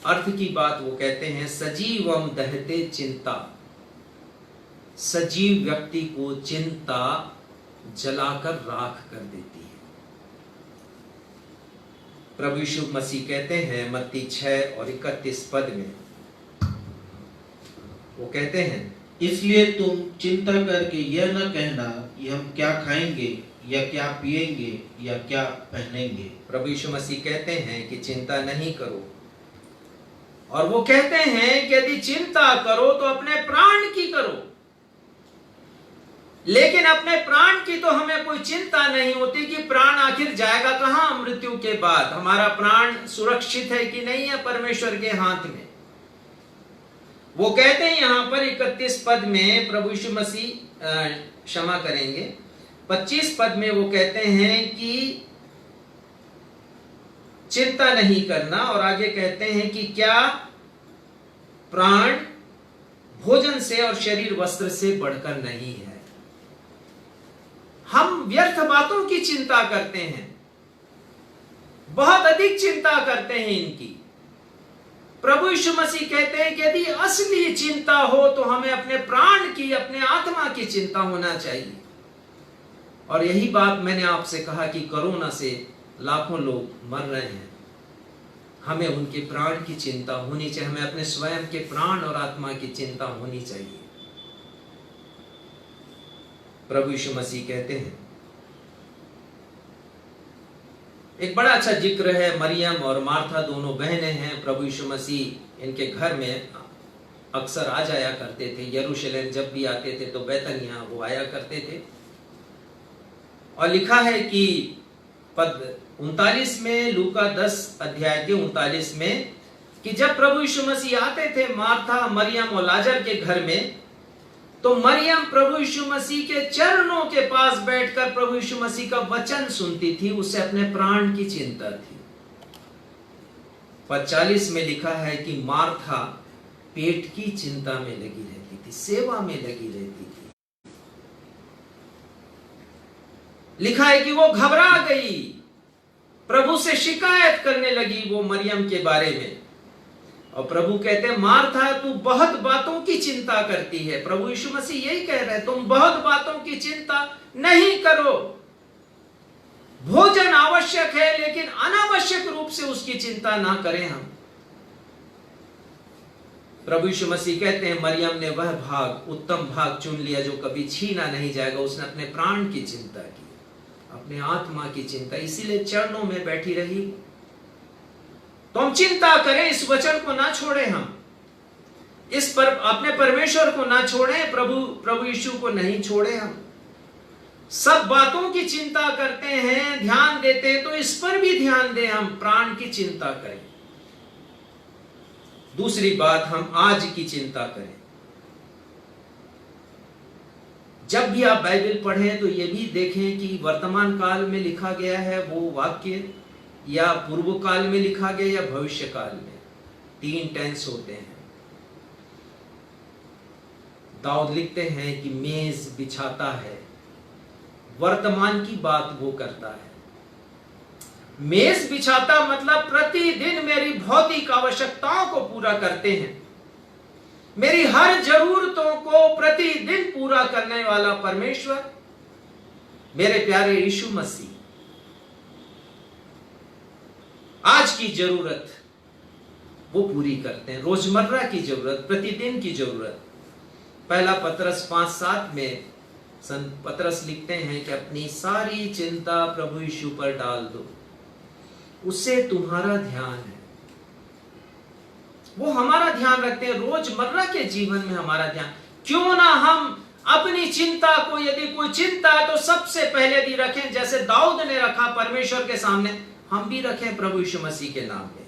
अर्थ की बात वो कहते हैं सजीवम दहते चिंता। सजीव व्यक्ति को चिंता जलाकर राख कर देती है। प्रभु यीशु मसीह कहते हैं मत्ती 6 और 31 पद में, वो कहते हैं इसलिए तुम चिंता करके यह न कहना कि हम क्या खाएंगे या क्या पिएंगे या क्या पहनेंगे। प्रभु यीशु मसीह कहते हैं कि चिंता नहीं करो। और वो कहते हैं कि यदि चिंता करो तो अपने प्राण की करो। लेकिन अपने प्राण की तो हमें कोई चिंता नहीं होती कि प्राण आखिर जाएगा कहां मृत्यु के बाद। हमारा प्राण सुरक्षित है कि नहीं है परमेश्वर के हाथ में। वो कहते हैं यहां पर 31 पद में प्रभु यीशु मसीह क्षमा करेंगे 25 पद में वो कहते हैं कि चिंता नहीं करना। और आगे कहते हैं कि क्या प्राण भोजन से और शरीर वस्त्र से बढ़कर नहीं है। हम व्यर्थ बातों की चिंता करते हैं, बहुत अधिक चिंता करते हैं इनकी। प्रभु यीशु मसीह कहते हैं कि यदि असली चिंता हो तो हमें अपने प्राण की, अपने आत्मा की चिंता होना चाहिए। और यही बात मैंने आपसे कहा कि कोरोना से लाखों लोग मर रहे हैं। हमें उनके प्राण की चिंता होनी चाहिए, हमें अपने स्वयं के प्राण और आत्मा की चिंता होनी चाहिए। प्रभु यीशु मसीह कहते हैं, एक बड़ा अच्छा जिक्र है, मरियम और मार्था दोनों बहनें हैं। प्रभु यीशु मसीह इनके घर में अक्सर आ जाया करते थे। यरूशलेम जब भी आते थे तो बैतनिया वो आया करते थे। और लिखा है कि पद 39 में, लूका 10 अध्याय के 39 में, कि जब प्रभु यीशु मसीह आते थे मार्था, मरियम और लाजर के घर में, तो मरियम प्रभु यीशु मसीह के चरणों के पास बैठकर प्रभु यीशु मसीह का वचन सुनती थी। उसे अपने प्राण की चिंता थी। 45 में लिखा है कि मार्था पेट की चिंता में लगी रहती थी, सेवा में लगी रहती थी। लिखा है कि वो घबरा गई, प्रभु से शिकायत करने लगी वो मरियम के बारे में। और प्रभु कहते हैं, मार्था तू बहुत बातों की चिंता करती है। प्रभु यीशु मसीह यही कह रहे हैं, तुम बहुत बातों की चिंता नहीं करो। भोजन आवश्यक है, लेकिन अनावश्यक रूप से उसकी चिंता ना करें हम। प्रभु यीशु मसीह कहते हैं, मरियम ने वह भाग, उत्तम भाग चुन लिया जो कभी छीना नहीं जाएगा। उसने अपने प्राण की चिंता की, अपने आत्मा की चिंता, इसीलिए चरणों में बैठी रही। तो हम चिंता करें, इस वचन को ना छोड़ें, हम इस पर अपने परमेश्वर को ना छोड़ें, प्रभु यीशु को नहीं छोड़ें। हम सब बातों की चिंता करते हैं, ध्यान देते हैं, तो इस पर भी ध्यान दें, हम प्राण की चिंता करें। दूसरी बात, हम आज की चिंता करें। जब भी आप बाइबल पढ़ें तो यह भी देखें कि वर्तमान काल में लिखा गया है वो वाक्य, या पूर्व काल में लिखा गया, या भविष्य काल में। 3 टेंस होते हैं। दाऊद लिखते हैं कि मेज बिछाता है, वर्तमान की बात वो करता है। मेज बिछाता मतलब प्रतिदिन मेरी भौतिक आवश्यकताओं को पूरा करते हैं, मेरी हर जरूरतों को प्रतिदिन पूरा करने वाला परमेश्वर, मेरे प्यारे यीशु मसीह। आज की जरूरत वो पूरी करते हैं, रोजमर्रा की जरूरत, प्रतिदिन की जरूरत। पहला पतरस 5:7 में संत पतरस लिखते हैं कि अपनी सारी चिंता प्रभु यीशु पर डाल दो, उससे तुम्हारा ध्यान है। वो हमारा ध्यान रखते हैं, रोजमर्रा के जीवन में हमारा ध्यान। क्यों ना हम अपनी चिंता को, यदि कोई चिंता है तो सबसे पहले भी रखें, जैसे दाऊद ने रखा परमेश्वर के सामने, हम भी रखें प्रभु यीशु मसीह के नाम में।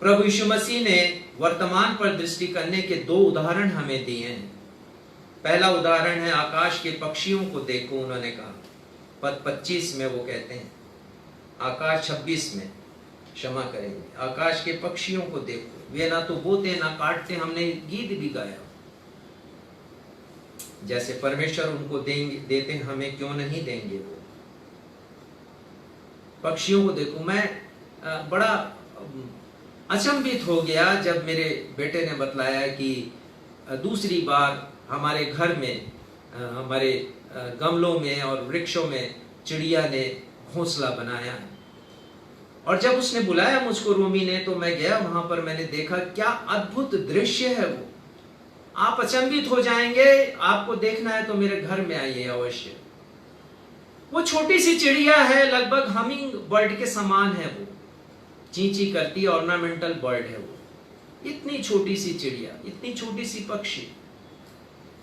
प्रभु यीशु मसीह ने वर्तमान पर दृष्टि करने के 2 उदाहरण हमें दिए हैं। पहला उदाहरण है, आकाश के पक्षियों को देखो, उन्होंने कहा। पद 25 में वो कहते हैं, आकाश 26 में, क्षमा करेंगे, आकाश के पक्षियों को देखो, वे ना तो बोते ना काटते, हमने गीत भी गाया। जैसे परमेश्वर उनको देते हैं, हमें क्यों नहीं देंगे वो। पक्षियों को देखो। मैं बड़ा अचंभित हो गया जब मेरे बेटे ने बतलाया कि दूसरी बार हमारे घर में, हमारे गमलों में और वृक्षों में चिड़िया ने घोंसला बनाया है। और जब उसने बुलाया मुझको, रोमी ने, तो मैं गया वहां पर। मैंने देखा क्या अद्भुत दृश्य है वो। आप अचंभित हो जाएंगे, आपको देखना है तो मेरे घर में आइए अवश्य। वो छोटी सी चिड़िया है, लगभग हमिंग बर्ड के समान है वो, चींची करती, ऑर्नामेंटल बर्ड है वो। इतनी छोटी सी चिड़िया, इतनी छोटी सी पक्षी।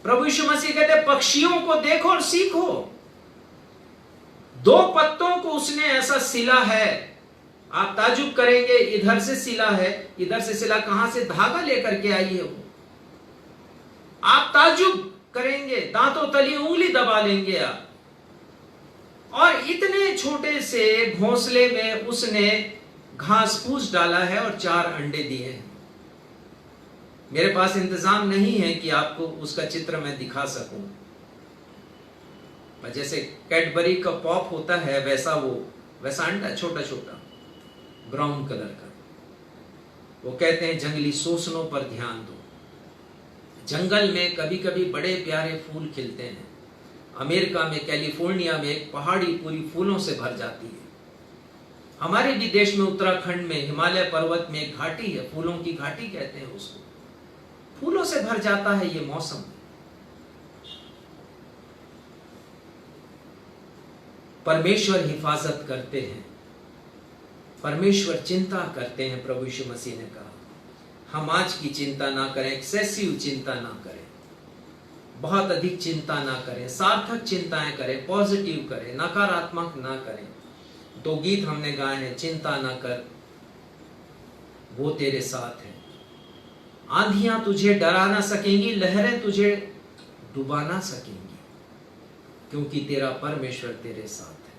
प्रभु यीशु मसीह कहते पक्षियों को देखो और सीखो। 2 पत्तों को उसने ऐसा सिला है, आप ताजुब करेंगे, इधर से सिला है, इधर से सिला, कहां से धागा लेकर के आई है वो, आप ताजुब करेंगे, दांतों तली उंगली दबा लेंगे आप। और इतने छोटे से घोंसले में उसने घास फूस डाला है और 4 अंडे दिए हैं। मेरे पास इंतजाम नहीं है कि आपको उसका चित्र मैं दिखा सकूं। जैसे कैडबरी का पॉप होता है वैसा अंडा, छोटा छोटा ब्राउन कलर का। वो कहते हैं जंगली शोषणों पर ध्यान दो। जंगल में कभी कभी बड़े प्यारे फूल खिलते हैं। अमेरिका में, कैलिफोर्निया में एक पहाड़ी पूरी फूलों से भर जाती है। हमारे भी देश में, उत्तराखंड में, हिमालय पर्वत में एक घाटी है, फूलों की घाटी कहते हैं उसको। फूलों से भर जाता है ये मौसम। परमेश्वर हिफाजत करते हैं, परमेश्वर चिंता करते हैं। प्रभु यीशु मसीह ने कहा हम आज की चिंता ना करें, एक्सेसिव चिंता ना करें, बहुत अधिक चिंता ना करें, सार्थक चिंताएं करें, पॉजिटिव करें, नकारात्मक ना करें। 2 गीत हमने गाए हैं, चिंता ना कर वो तेरे साथ है, आंधियां तुझे डरा ना सकेंगी, लहरें तुझे डुबा ना सकेंगी, क्योंकि तेरा परमेश्वर तेरे साथ है।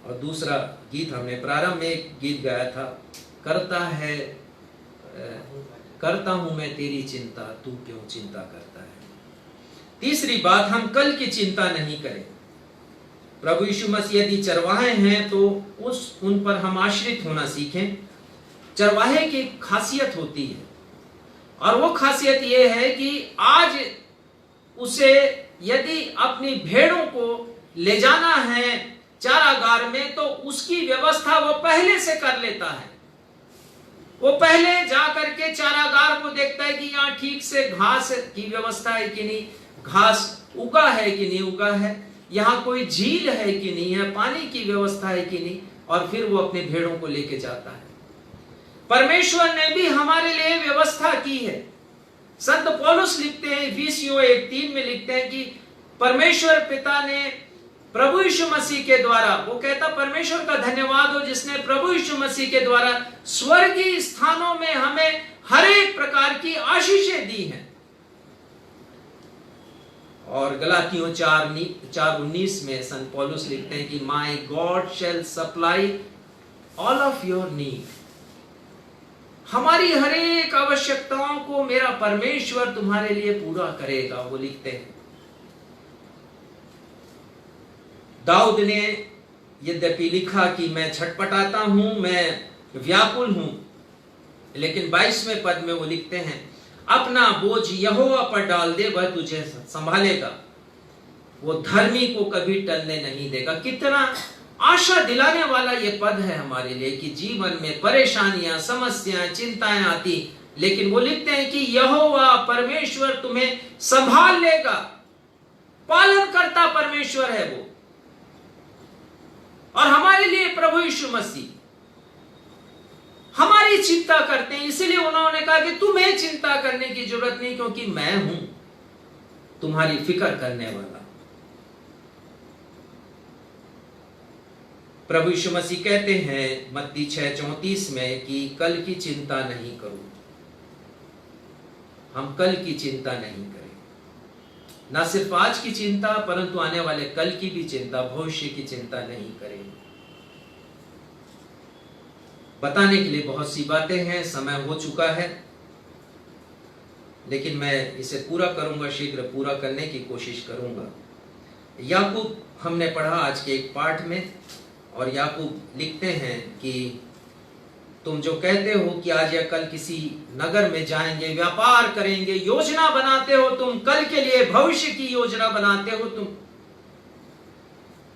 और दूसरा गीत हमने प्रारंभ में एक गीत गाया था, करता हूं मैं तेरी चिंता, तू क्यों चिंता करता है। तीसरी बात, हम कल की चिंता नहीं करें। प्रभु यीशु मसीह यदि चरवाहे हैं तो उन पर हम आश्रित होना सीखें। चरवाहे की खासियत होती है, और वो खासियत ये है कि आज उसे यदि अपनी भेड़ों को ले जाना है चारागार में, तो उसकी व्यवस्था वो पहले से कर लेता है। वो पहले जा करके चारागार को देखता है कि यहाँ ठीक से घास की व्यवस्था है कि नहीं, घास उगा है कि नहीं उगा है, यहाँ कोई झील है कि नहीं है, पानी की व्यवस्था है कि नहीं, और फिर वो अपने भेड़ों को लेके जाता है। परमेश्वर ने भी हमारे लिए व्यवस्था की है। संत पौलुस लिखते हैं इफिसियों 1:3 में लिखते हैं कि परमेश्वर पिता ने प्रभु यीशु मसीह के द्वारा, वो कहता परमेश्वर का धन्यवाद हो जिसने प्रभु यीशु मसीह के द्वारा स्वर्गीय स्थानों में हमें हर एक प्रकार की आशीषें दी हैं। और गलातियों 4:19 में संत पौलुस लिखते हैं कि my God shall supply all of your need. हमारी हर एक आवश्यकताओं को मेरा परमेश्वर तुम्हारे लिए पूरा करेगा, वो लिखते हैं। दाऊद ने यद्यपि लिखा कि मैं छटपटाता हूं, मैं व्याकुल हूं, लेकिन 22वें पद में वो लिखते हैं अपना बोझ यहोवा पर डाल दे, वह तुझे संभालेगा, वो धर्मी को कभी टलने नहीं देगा। कितना आशा दिलाने वाला ये पद है हमारे लिए कि जीवन में परेशानियां, समस्याएं, चिंताएं आती, लेकिन वो लिखते हैं कि यहोवा परमेश्वर तुम्हें संभाल लेगा। पालन करता परमेश्वर है वो। और हमारे लिए प्रभु यीशु मसीह हमारी चिंता करते हैं, इसलिए उन्होंने कहा कि तुम्हें चिंता करने की जरूरत नहीं, क्योंकि मैं हूं तुम्हारी फिक्र करने वाला। प्रभु यीशु मसीह कहते हैं मत्ती 6:34 में कि कल की चिंता नहीं करो। हम कल की चिंता नहीं करें, ना सिर्फ आज की चिंता परंतु आने वाले कल की भी चिंता, भविष्य की चिंता नहीं करें। बताने के लिए बहुत सी बातें हैं, समय हो चुका है, लेकिन मैं इसे पूरा करूंगा, शीघ्र पूरा करने की कोशिश करूंगा। याकूब हमने पढ़ा आज के एक पाठ में, और याकूब लिखते हैं कि तुम जो कहते हो कि आज या कल किसी नगर में जाएंगे, व्यापार करेंगे, योजना बनाते हो तुम, कल के लिए भविष्य की योजना बनाते हो तुम।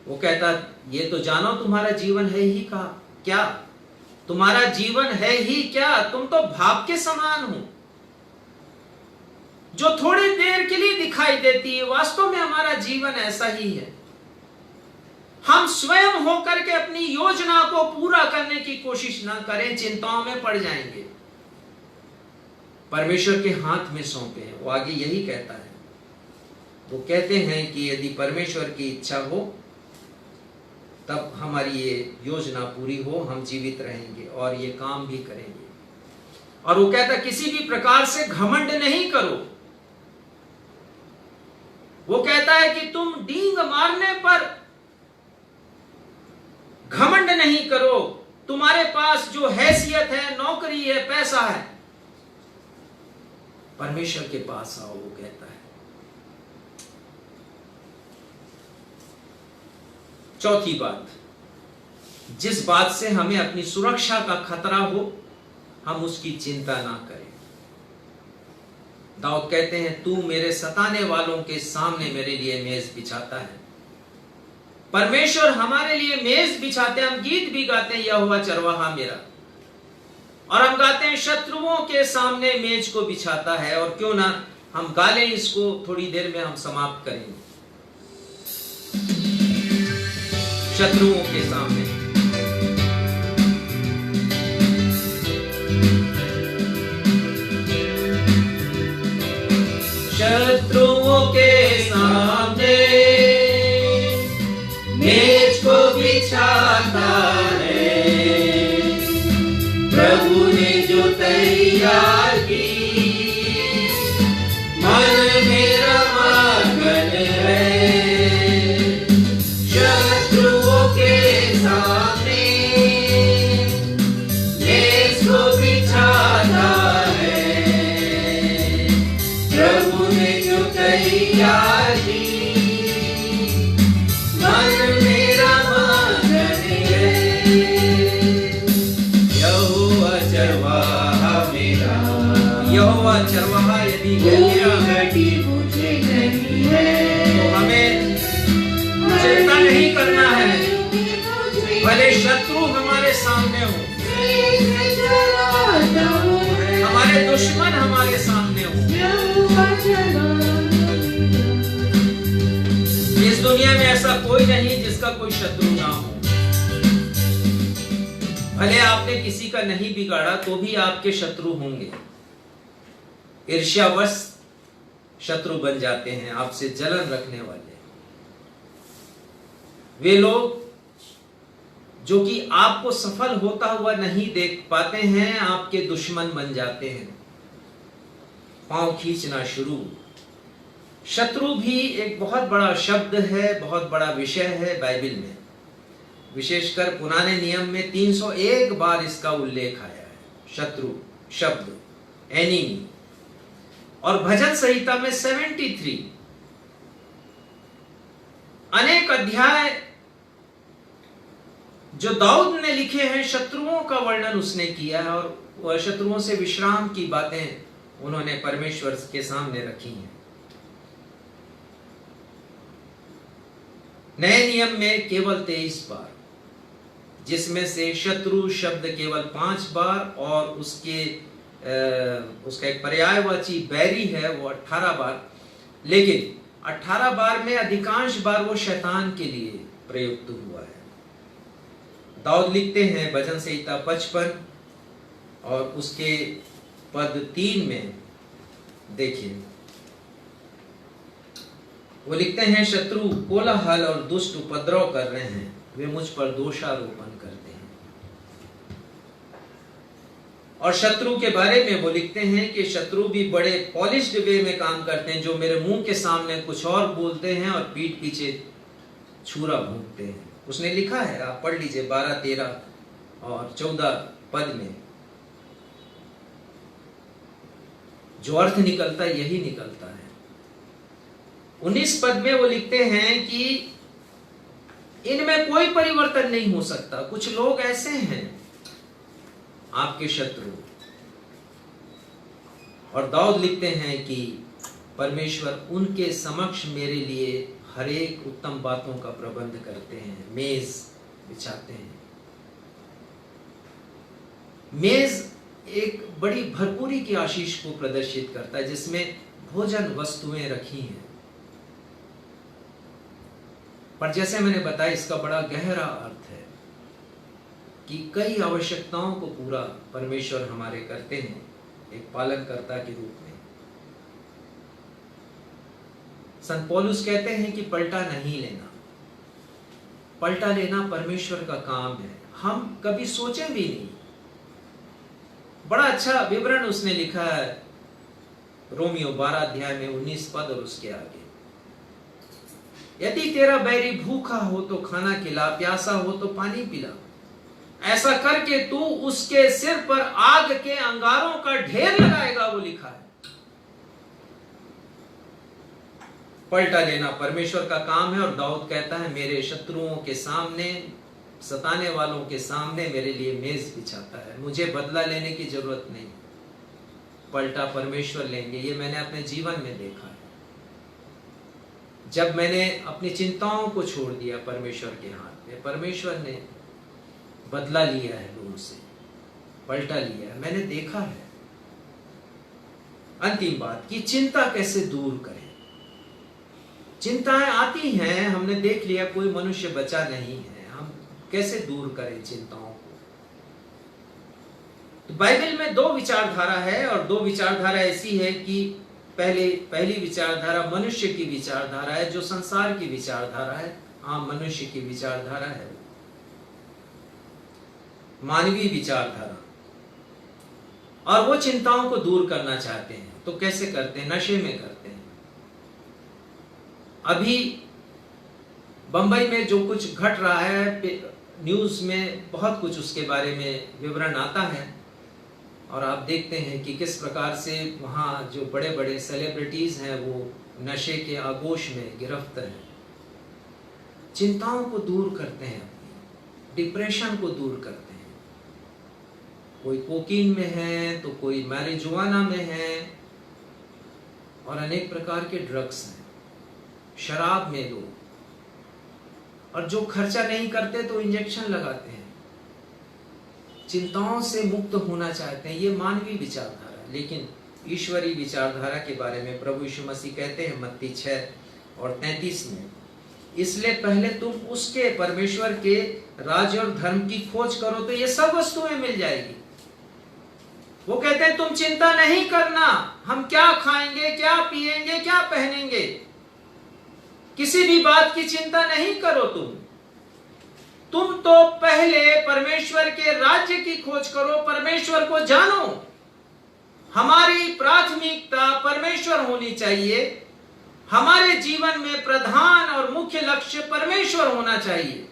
वो कहता ये तो जानो तुम्हारा जीवन है ही क्या, तुम्हारा जीवन है ही क्या, तुम तो भाप के समान हो जो थोड़ी देर के लिए दिखाई देती है। वास्तव में हमारा जीवन ऐसा ही है। हम स्वयं होकर के अपनी योजना को पूरा करने की कोशिश ना करें, चिंताओं में पड़ जाएंगे। परमेश्वर के हाथ में सौंपे हैं। वो आगे यही कहता है, वो कहते हैं कि यदि परमेश्वर की इच्छा हो तब हमारी ये योजना पूरी हो, हम जीवित रहेंगे और ये काम भी करेंगे। और वो कहता किसी भी प्रकार से घमंड नहीं करो। वो कहता है कि तुम डींग मारने पर घमंड नहीं करो। तुम्हारे पास जो हैसियत है, नौकरी है, पैसा है, परमेश्वर के पास आओ, वो कहता है। चौथी बात, जिस बात से हमें अपनी सुरक्षा का खतरा हो हम उसकी चिंता ना करें। दाऊद कहते हैं तू मेरे सताने वालों के सामने मेरे लिए मेज बिछाता है। परमेश्वर हमारे लिए मेज बिछाते हैं। हम गीत भी गाते हैं, यहोवा चरवाहा मेरा, और हम गाते हैं शत्रुओं के सामने मेज को बिछाता है। और क्यों ना हम गा लें इसको, थोड़ी देर में हम समाप्त करेंगे। शत्रुओं के सामने शत्रुओं के सामने मेज को बिछाता है। प्रभु ने जो तैयार की मन मेरा मगन है। शत्रुओं के सामने चरवाहा मेरा। यहोवा चरवाहा यदि घटी मुझे नहीं है, तो हमें चिंता नहीं करना है, भले शत्रु हमारे सामने हो, हमारे दुश्मन हमारे सामने हो। इस दुनिया में ऐसा कोई नहीं जिसका कोई शत्रु ना हो। भले आपने किसी का नहीं बिगाड़ा तो भी आपके शत्रु होंगे। ईर्ष्यावश शत्रु बन जाते हैं, आपसे जलन रखने वाले। वे लोग जो कि आपको सफल होता हुआ नहीं देख पाते हैं, आपके दुश्मन बन जाते हैं, पांव खींचना शुरू। शत्रु भी एक बहुत बड़ा शब्द है, बहुत बड़ा विषय है बाइबल में। विशेषकर पुराने नियम में 301 बार इसका उल्लेख आया है, शत्रु शब्द, एनिमी। और भजन संहिता में 73 अनेक अध्याय जो दाऊद ने लिखे हैं, शत्रुओं का वर्णन उसने किया है, और वह शत्रुओं से विश्राम की बातें उन्होंने परमेश्वर के सामने रखी हैं। नए नियम में केवल 23 बार, जिसमें से शत्रु शब्द केवल 5 बार, और उसका एक पर्यायवाची बैरी है वो 18 बार। लेकिन 18 बार में अधिकांश बार वो शैतान के लिए प्रयुक्त हुआ है। दाऊद लिखते हैं भजन संहिता 55 और उसके पद 3 में, देखिए वो लिखते हैं, शत्रु कोलाहल और दुष्ट उपद्रव कर रहे हैं, वे मुझ पर दोषारोपण करते हैं। और शत्रु के बारे में वो लिखते हैं कि शत्रु भी बड़े पॉलिश्ड वे में काम करते हैं, जो मेरे मुंह के सामने कुछ और बोलते हैं और पीठ पीछे छुरा भोंकते हैं। उसने लिखा है, आप पढ़ लीजिए 12, 13 और 14 पद में। जो अर्थ निकलता है यही निकलता है। 19 पद में वो लिखते हैं कि इनमें कोई परिवर्तन नहीं हो सकता। कुछ लोग ऐसे हैं आपके शत्रु। और दाऊद लिखते हैं कि परमेश्वर उनके समक्ष मेरे लिए हर एक उत्तम बातों का प्रबंध करते हैं, मेज बिछाते हैं। मेज एक बड़ी भरपूरी की आशीष को प्रदर्शित करता है, जिसमें भोजन वस्तुएं रखी हैं। पर जैसे मैंने बताया, इसका बड़ा गहरा अर्थ है कि कई आवश्यकताओं को पूरा परमेश्वर हमारे करते हैं एक पालनकर्ता के रूप में। संत पौलुस कहते हैं कि पलटा नहीं लेना। पलटा लेना परमेश्वर का काम है, हम कभी सोचे भी नहीं। बड़ा अच्छा विवरण उसने लिखा है रोमियो 12 अध्याय में 19 पद और उसके आगे। यदि तेरा बैरी भूखा हो तो खाना खिला, प्यासा हो तो पानी पिला। ऐसा करके तू उसके सिर पर आग के अंगारों का ढेर लगाएगा, वो लिखा है। पलटा लेना परमेश्वर का काम है। और दाऊद कहता है, मेरे शत्रुओं के सामने, सताने वालों के सामने मेरे लिए मेज बिछाता है। मुझे बदला लेने की जरूरत नहीं, पलटा परमेश्वर लेंगे। ये मैंने अपने जीवन में देखा है। जब मैंने अपनी चिंताओं को छोड़ दिया परमेश्वर के हाथ में, परमेश्वर ने बदला लिया है लोगों से, पलटा लिया है, मैंने देखा है। अंतिम बात कि चिंता कैसे दूर करें। चिंताएं आती हैं, हमने देख लिया कोई मनुष्य बचा नहीं है। हम कैसे दूर करें चिंताओं को? तो बाइबल में 2 विचारधारा है, और 2 विचारधारा ऐसी है कि पहली विचारधारा मनुष्य की विचारधारा है, जो संसार की विचारधारा है, आम मनुष्य की विचारधारा है, मानवीय विचारधारा। और वो चिंताओं को दूर करना चाहते हैं। तो कैसे करते हैं? नशे में करते हैं। अभी बंबई में जो कुछ घट रहा है, न्यूज में बहुत कुछ उसके बारे में विवरण आता है, और आप देखते हैं कि किस प्रकार से वहाँ जो बड़े बड़े सेलिब्रिटीज हैं वो नशे के आगोश में गिरफ्त हैं। चिंताओं को दूर करते हैं, डिप्रेशन को दूर करते हैं। कोई कोकीन में है, तो कोई मैरिजुआना में है, और अनेक प्रकार के ड्रग्स हैं, शराब में लोग, और जो खर्चा नहीं करते तो इंजेक्शन लगाते हैं, चिंताओं से मुक्त होना चाहते हैं। ये मानवीय विचारधारा, लेकिन ईश्वरीय विचारधारा के बारे में प्रभु यीशु मसीह कहते हैं मत्ती 6:33 में, इसलिए पहले तुम उसके परमेश्वर के राज्य और धर्म की खोज करो तो ये सब वस्तुएं मिल जाएगी। वो कहते हैं तुम चिंता नहीं करना, हम क्या खाएंगे, क्या पिएंगे, क्या पहनेंगे, किसी भी बात की चिंता नहीं करो। तुम तो पहले परमेश्वर के राज्य की खोज करो, परमेश्वर को जानो। हमारी प्राथमिकता परमेश्वर होनी चाहिए, हमारे जीवन में प्रधान और मुख्य लक्ष्य परमेश्वर होना चाहिए।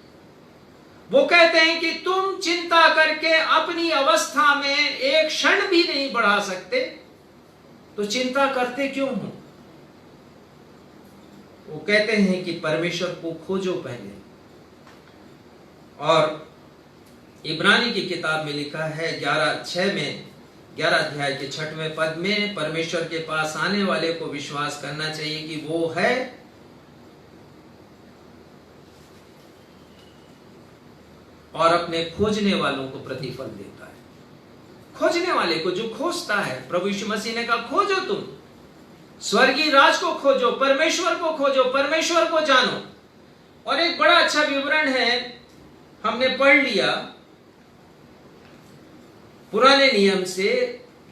वो कहते हैं कि तुम चिंता करके अपनी अवस्था में एक क्षण भी नहीं बढ़ा सकते, तो चिंता करते क्यों हो? वो कहते हैं कि परमेश्वर को खोजो पहले। और इब्रानी की किताब में लिखा है 11 अध्याय के 6वें पद में, परमेश्वर के पास आने वाले को विश्वास करना चाहिए कि वो है और अपने खोजने वालों को प्रतिफल देता है। खोजने वाले को, जो खोजता है, प्रभु यीशु मसीह ने कहा खोजो, तुम स्वर्गीय राज को खोजो, परमेश्वर को खोजो, परमेश्वर को जानो। और एक बड़ा अच्छा विवरण है, हमने पढ़ लिया पुराने नियम से,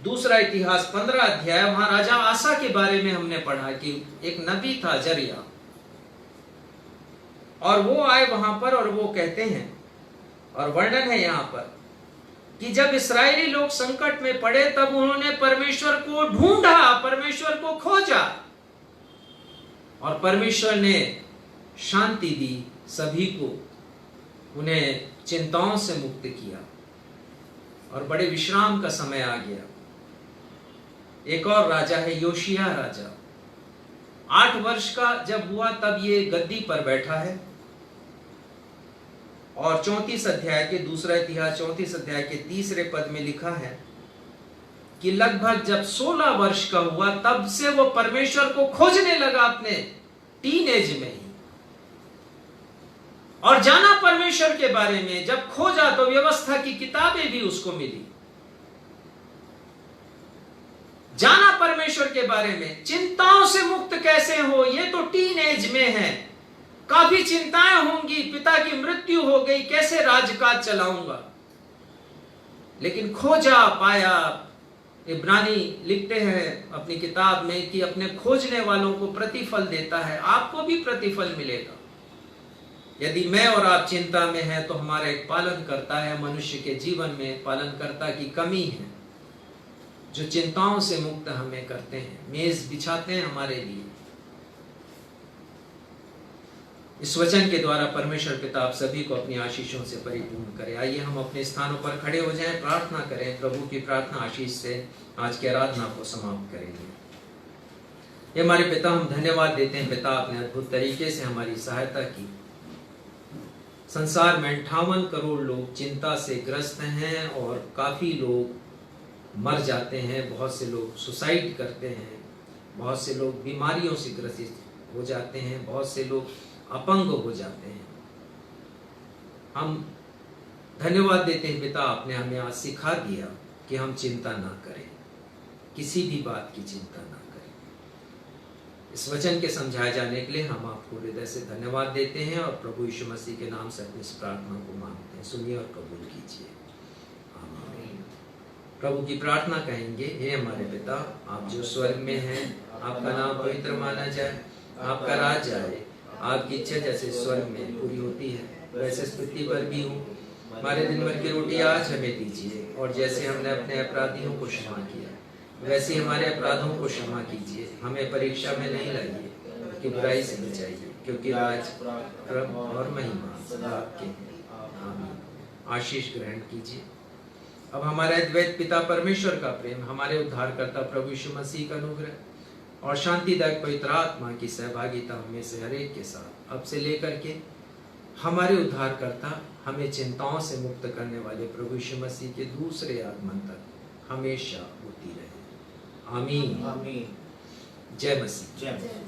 दूसरा इतिहास 15 अध्याय, वहां राजा आसा के बारे में हमने पढ़ा कि एक नबी था जरिया, और वो आए वहां पर और वो कहते हैं, और वर्णन है यहां पर कि जब इस्राएली लोग संकट में पड़े तब उन्होंने परमेश्वर को ढूंढा, परमेश्वर को खोजा, और परमेश्वर ने शांति दी सभी को, उन्हें चिंताओं से मुक्त किया और बड़े विश्राम का समय आ गया। एक और राजा है योशिया राजा, 8 वर्ष का जब हुआ तब ये गद्दी पर बैठा है। और 34 अध्याय के, दूसरा इतिहास 34 अध्याय के 3 पद में लिखा है कि लगभग जब 16 वर्ष का हुआ तब से वो परमेश्वर को खोजने लगा अपने टीनेज में ही, और जाना परमेश्वर के बारे में। जब खोजा तो व्यवस्था की किताबें भी उसको मिली, जाना परमेश्वर के बारे में। चिंताओं से मुक्त कैसे हो, ये तो टीनेज में है, काफी चिंताएं होंगी, पिता की मृत्यु हो गई, कैसे राजकाज चलाऊंगा, लेकिन खोजा पाया। इब्रानी लिखते हैं अपनी किताब में कि अपने खोजने वालों को प्रतिफल देता है। आपको भी प्रतिफल मिलेगा। यदि मैं और आप चिंता में हैं तो हमारा एक पालन करता है, मनुष्य के जीवन में पालनकर्ता की कमी है, जो चिंताओं से मुक्त हमें करते हैं, मेज बिछाते हैं हमारे लिए। इस वचन के द्वारा परमेश्वर पिता आप सभी को अपनी आशीषों से परिपूर्ण करे। आइए हम अपने स्थानों पर खड़े हो जाएं, प्रार्थना करें। प्रभु की प्रार्थना आशीष से आज की आराधना को समाप्त करेंगे। ये हमारे पिता, हम धन्यवाद देते हैं पिता, आपने अद्भुत तरीके से हमारी सहायता की। संसार में 58 करोड़ लोग चिंता से ग्रस्त हैं और काफी लोग मर जाते हैं, बहुत से लोग सुसाइड करते हैं, बहुत से लोग बीमारियों से ग्रसित हो जाते हैं, बहुत से लोग अपंग हो जाते हैं। हम धन्यवाद देते हैं पिता, आपने हमें आज सिखा दिया कि हम चिंता ना करें, किसी भी बात की चिंता ना करें। इस वचन के समझाए जाने के लिए हम आपको हृदय से धन्यवाद देते हैं और प्रभु यीशु मसीह के नाम से अपनी इस प्रार्थना को मांगते हैं। सुनिए और कबूल कीजिए। आमीन। प्रभु की प्रार्थना कहेंगे। हे हमारे पिता, आप जो स्वर्ग में हैं, आपका नाम पवित्र माना जाए, आपका राज्य आए, आपकी इच्छा जैसे स्वर्ग में पूरी होती है वैसे पृथ्वी पर भी हो। हमारे दिन भर की रोटी आज हमें दीजिए, और जैसे हमने अपने अपराधियों को क्षमा किया वैसे हमारे अपराधों को क्षमा कीजिए। हमें परीक्षा में नहीं लाइए कि बुराई से बचाइए, क्योंकि राज, प्रभु और महिमा सदा आपके हैं। आमीन। आशीष ग्रहण कीजिए। अब हमारे अद्वैत पिता परमेश्वर का प्रेम, हमारे उद्धारकर्ता प्रभु यीशु मसीह का अनुग्रह और शांतिदायक पवित्र आत्मा की सहभागिता हमें से हर एक के साथ अब से लेकर के हमारे उद्धारकर्ता हमें चिंताओं से मुक्त करने वाले प्रभु यीशु मसीह के दूसरे आगमन तक हमेशा होती रहे। आमीन। आमीन। जय मसीह। जय जय